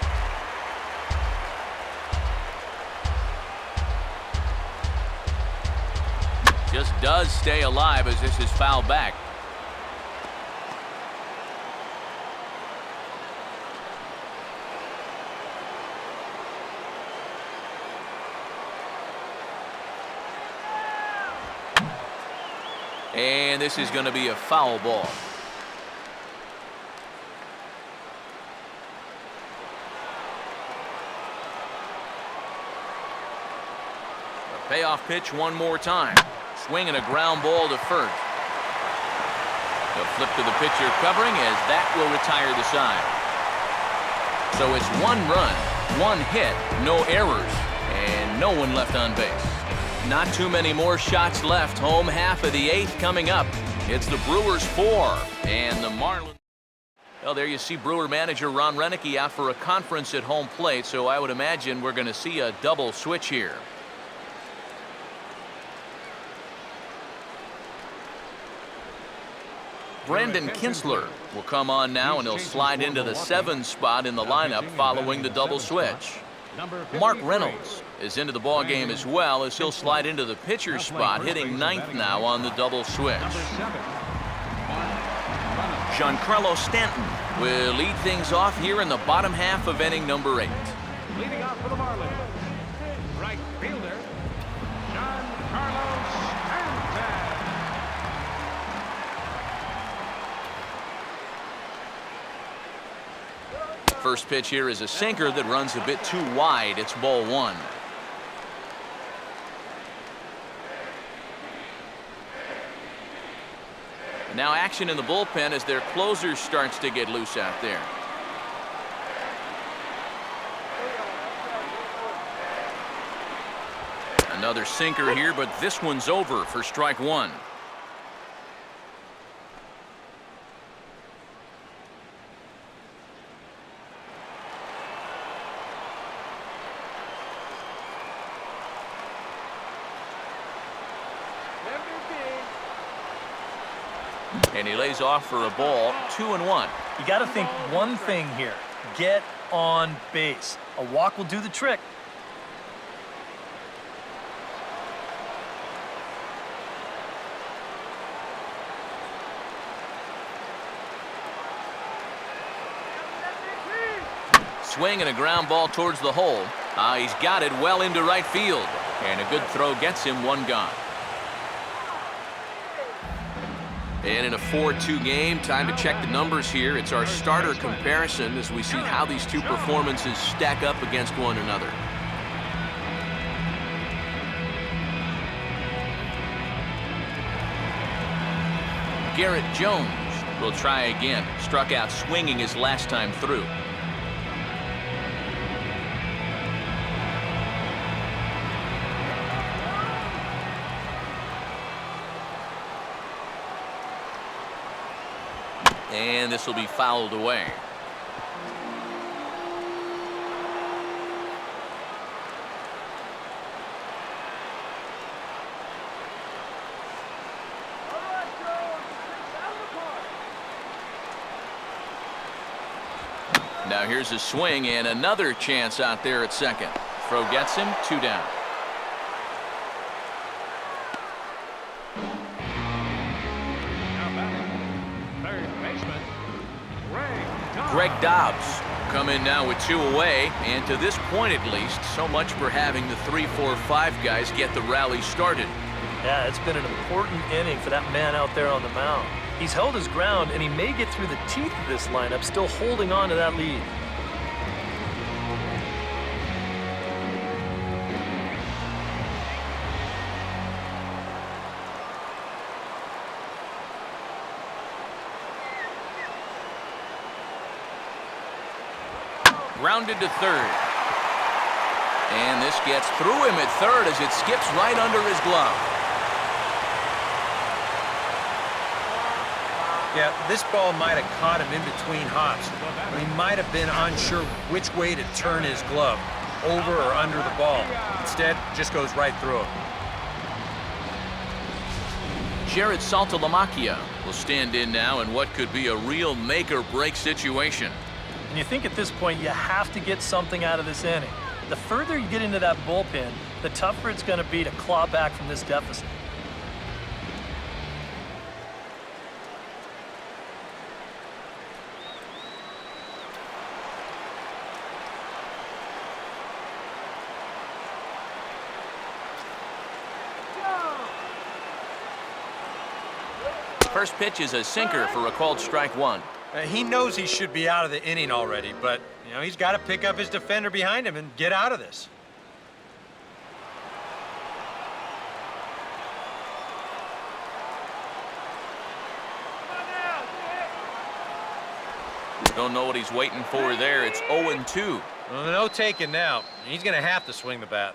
Just does stay alive as this is fouled back. And this is going to be a foul ball. A payoff pitch one more time. Swinging a ground ball to first. The flip to the pitcher covering as that will retire the side. So it's 1 run, 1 hit, no errors, and no one left on base. Not too many more shots left. Home half of the 8th coming up. It's the Brewers 4 and the Marlins. Well, there you see Brewer manager Ron Renicky out for a conference at home plate, so I would imagine we're going to see a double switch here. Brandon Kinsler will come on now, and he'll slide into the 7th spot in the lineup following the double switch. Mark Reynolds is into the ball game as well, as he'll slide into the pitcher's spot, hitting 9th now on the double switch. Giancarlo Stanton will lead things off here in the bottom half of inning number 8. Leading off for the Marlins, right fielder, Giancarlo Stanton. First pitch here is a sinker that runs a bit too wide. It's ball 1. Now action in the bullpen as their closer starts to get loose out there. Another sinker here, but this one's over for strike 1. And he lays off for a ball. 2-1. You got to think one thing here. Get on base. A walk will do the trick. Swing and a ground ball towards the hole. He's got it well into right field. And a good throw gets him 1 gone. And in a 4-2 game, time to check the numbers here. It's our starter comparison as we see how these two performances stack up against one another. Garrett Jones will try again. Struck out swinging his last time through. And this will be fouled away. Now here's a swing and another chance out there at second. Throw gets him, 2 down. Greg Dobbs come in now with 2 away, and to this point at least, so much for having the 3, 4, 5 guys get the rally started. Yeah, it's been an important inning for that man out there on the mound. He's held his ground, and he may get through the teeth of this lineup, still holding on to that lead. Grounded to third. And this gets through him at third as it skips right under his glove. Yeah, this ball might have caught him in between hops. He might have been unsure which way to turn his glove, over or under the ball. Instead, just goes right through him. Jared Saltalamacchia will stand in now in what could be a real make-or-break situation. And you think at this point you have to get something out of this inning. The further you get into that bullpen, the tougher it's going to be to claw back from this deficit. First pitch is a sinker for a called strike one. He knows he should be out of the inning already, but, you know, he's got to pick up his defender behind him and get out of this. Don't know what he's waiting for there. It's 0-2. Well, no taking now. He's going to have to swing the bat.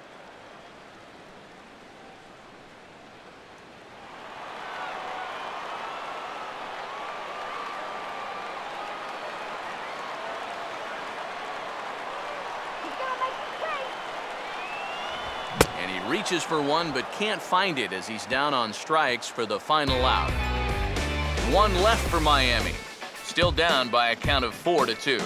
And he reaches for one but can't find it as he's down on strikes for the final out. One left for Miami. Still down by a count of 4-2.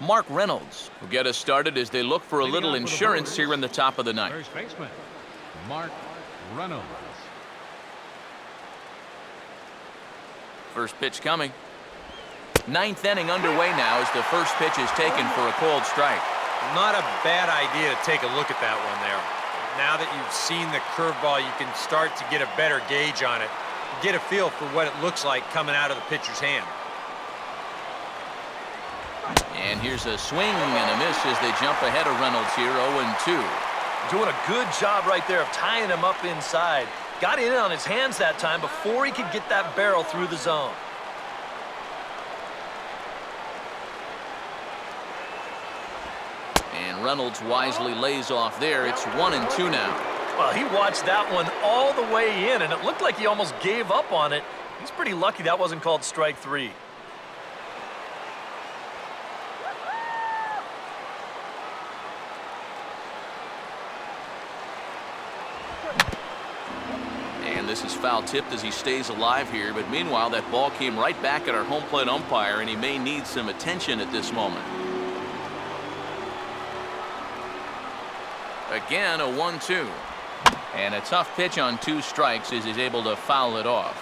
Mark Reynolds will get us started as they look for a little insurance here in the top of the ninth. First baseman, Mark Reynolds. First pitch coming. Ninth inning underway now as the first pitch is taken for a called strike. Not a bad idea to take a look at that one there. Now that you've seen the curveball, you can start to get a better gauge on it. Get a feel for what it looks like coming out of the pitcher's hand. And here's a swing and a miss as they jump ahead of Reynolds here, 0-2. Doing a good job right there of tying him up inside. Got in on his hands that time before he could get that barrel through the zone. And Reynolds wisely lays off there. It's 1-2 now. Well, he watched that one all the way in, and it looked like he almost gave up on it. He's pretty lucky that wasn't called strike three. And this is foul tipped as he stays alive here. But meanwhile, that ball came right back at our home plate umpire, and he may need some attention at this moment. Again, a 1-2. And a tough pitch on 2 strikes as he's able to foul it off.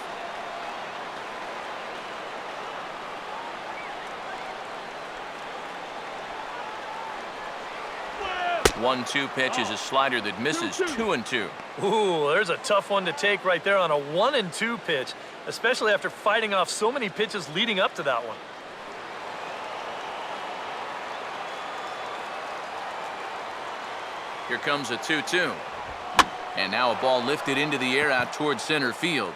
One-two pitch is a slider that misses 2-2. Ooh, there's a tough one to take right there on a 1-2 pitch, especially after fighting off so many pitches leading up to that one. Here comes a 2-2. And now a ball lifted into the air out towards center field.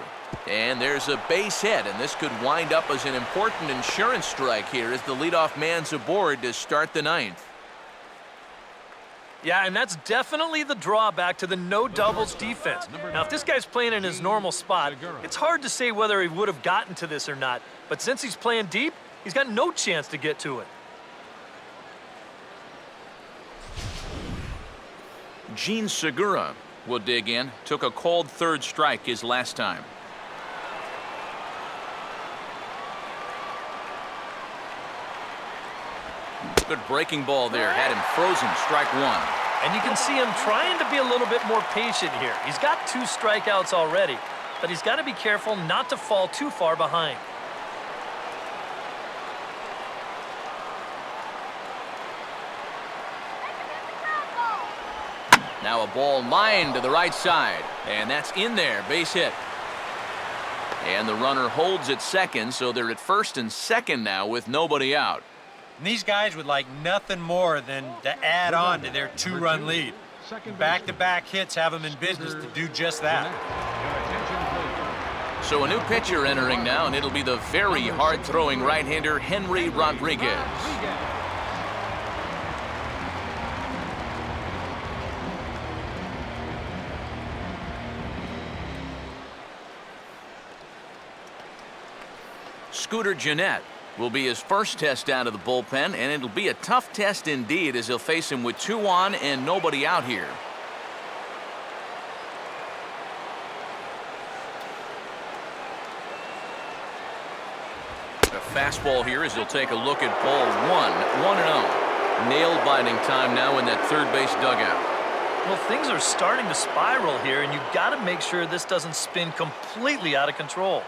And there's a base hit, and this could wind up as an important insurance strike here as the leadoff man's aboard to start the ninth. Yeah, and that's definitely the drawback to the no doubles defense. Now, if this guy's playing in his normal spot, it's hard to say whether he would have gotten to this or not. But since he's playing deep, he's got no chance to get to it. Gene Segura will dig in. Took a called third strike his last time. Good breaking ball there. Had him frozen. Strike one. And you can see him trying to be a little bit more patient here. He's got 2 strikeouts already, but he's got to be careful not to fall too far behind. Now a ball lined to the right side, and that's in there. Base hit. And the runner holds at second, so they're at first and second now with nobody out. And these guys would like nothing more than to add on to their 2-run lead. Back-to-back hits have them in business to do just that. So a new pitcher entering now, and it'll be the very hard-throwing right-hander Henry Rodriguez. Scooter Gennett will be his first test out of the bullpen, and it'll be a tough test indeed as he'll face him with 2 on and nobody out here. A fastball here as he'll take a look at ball 1, 1-0. Nail-biting time now in that third base dugout. Well, things are starting to spiral here, and you've got to make sure this doesn't spin completely out of control.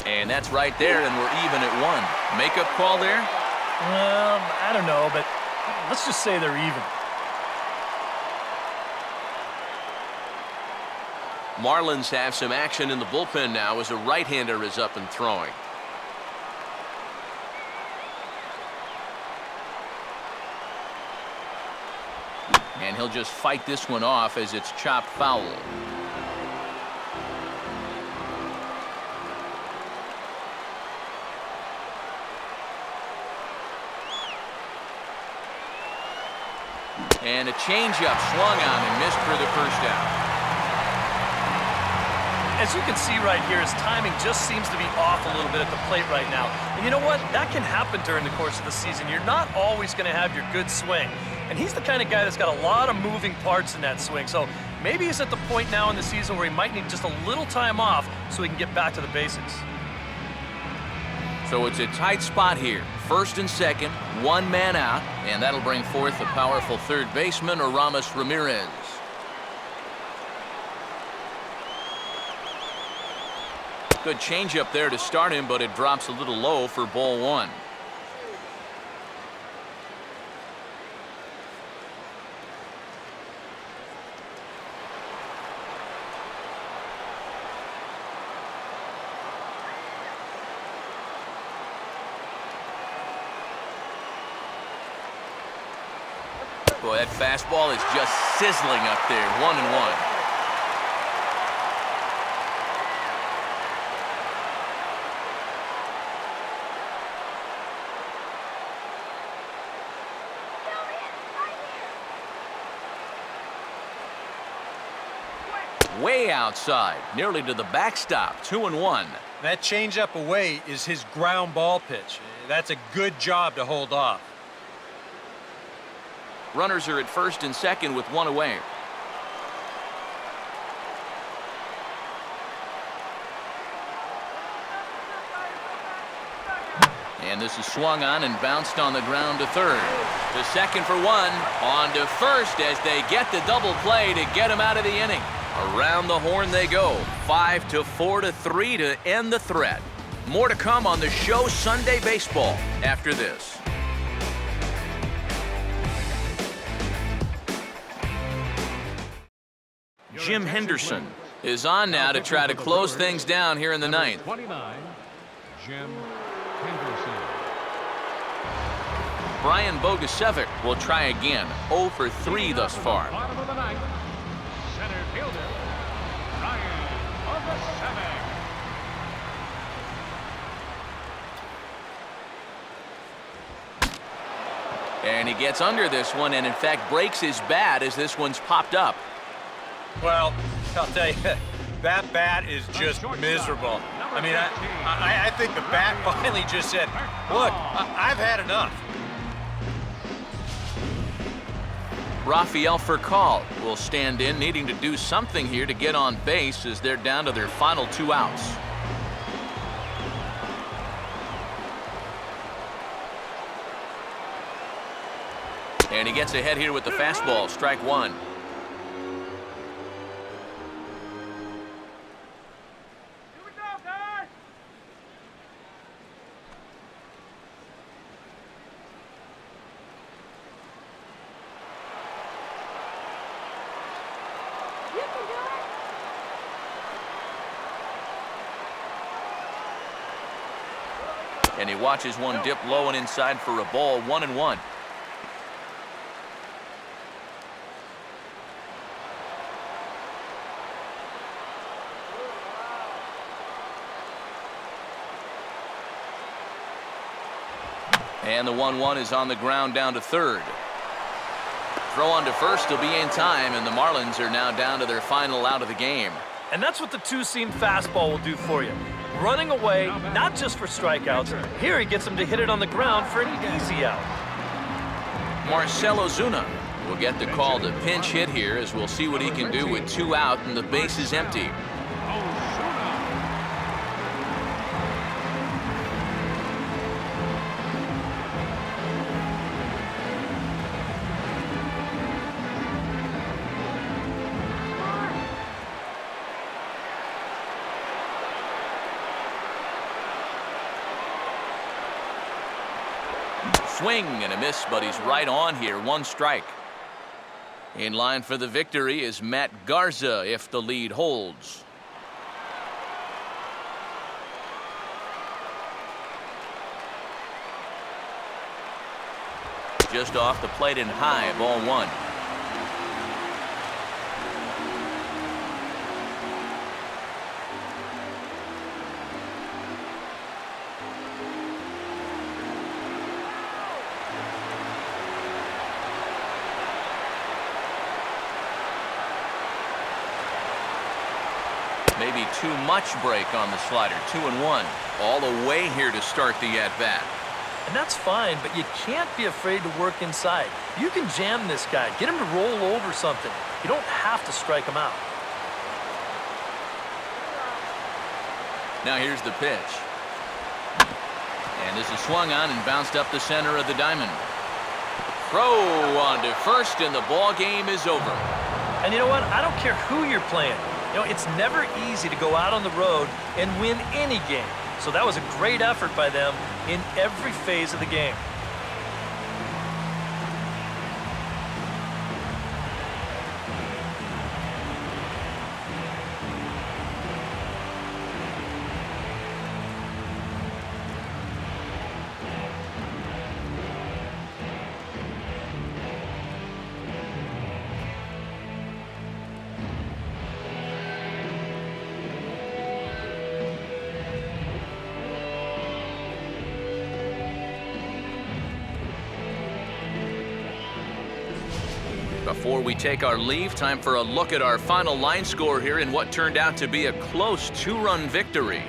And that's right there, and we're even at 1. Makeup call there? I don't know, but let's just say they're even. Marlins have some action in the bullpen now as a right-hander is up and throwing. And he'll just fight this one off as it's chopped foul. And a changeup swung on and missed for the first out. As you can see right here, his timing just seems to be off a little bit at the plate right now. And you know what? That can happen during the course of the season. You're not always going to have your good swing. And he's the kind of guy that's got a lot of moving parts in that swing. So maybe he's at the point now in the season where he might need just a little time off so he can get back to the basics. So it's a tight spot here. First and second, 1 man out, and that'll bring forth the powerful third baseman, Aramis Ramirez. Good changeup there to start him, but it drops a little low for ball 1. Boy, that fastball is just sizzling up there. 1-1. Way outside, nearly to the backstop. 2-1. That changeup away is his ground ball pitch. That's a good job to hold off. Runners are at first and second with 1 away. And this is swung on and bounced on the ground to third. To second for 1. On to first as they get the double play to get him out of the inning. Around the horn they go. 5-4-3 to end the threat. More to come on the show Sunday Baseball after this. Jim Henderson is on now to try to close things down here in the ninth. 29, Jim Henderson. Brian Bogusevic will try again. 0 for 3 thus far. Bottom of the ninth, center fielder, Brian Bogusevic. And he gets under this one and in fact breaks his bat as this one's popped up. Well, I'll tell you, that bat is just miserable. I mean, I think the bat finally just said, look, I've had enough. Rafael Furcal will stand in, needing to do something here to get on base as they're down to their final 2 outs. And he gets ahead here with the fastball, strike 1. And he watches one dip low and inside for a ball, 1-1. And the 1-1 is on the ground down to third. Throw on to first will be in time, and the Marlins are now down to their final out of the game. And that's what the two-seam fastball will do for you. Running away, not just for strikeouts. Here he gets him to hit it on the ground for an easy out. Marcell Ozuna will get the call to pinch hit here, as we'll see what he can do with 2 out and the base is empty. Swing and a miss, but he's right on here. 1 strike. In line for the victory is Matt Garza if the lead holds. Just off the plate and high, ball 1. Maybe too much break on the slider. 2-1. All the way here to start the at-bat. And that's fine, but you can't be afraid to work inside. You can jam this guy, get him to roll over something. You don't have to strike him out. Now here's the pitch. And this is swung on and bounced up the center of the diamond. Throw on to first, and the ball game is over. And you know what? I don't care who you're playing. You know, it's never easy to go out on the road and win any game. So that was a great effort by them in every phase of the game. Before we take our leave, time for a look at our final line score here in what turned out to be a close 2-run victory.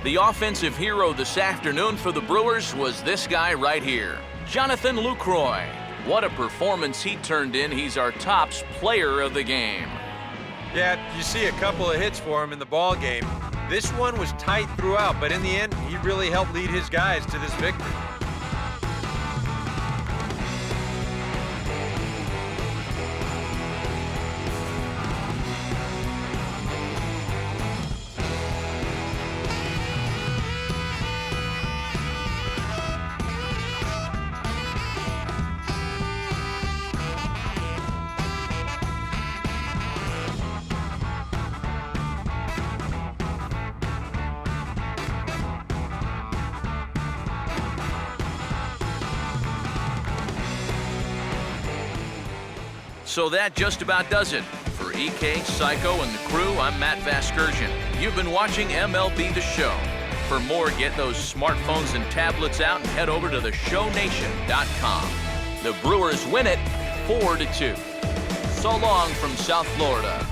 The offensive hero this afternoon for the Brewers was this guy right here, Jonathan Lucroy. What a performance he turned in. He's our tops player of the game. Yeah, you see a couple of hits for him in the ball game. This one was tight throughout, but in the end, he really helped lead his guys to this victory. So that just about does it. For EK, Psycho, and the crew, I'm Matt Vasgersian. You've been watching MLB The Show. For more, get those smartphones and tablets out and head over to theshownation.com. The Brewers win it 4-2. So long from South Florida.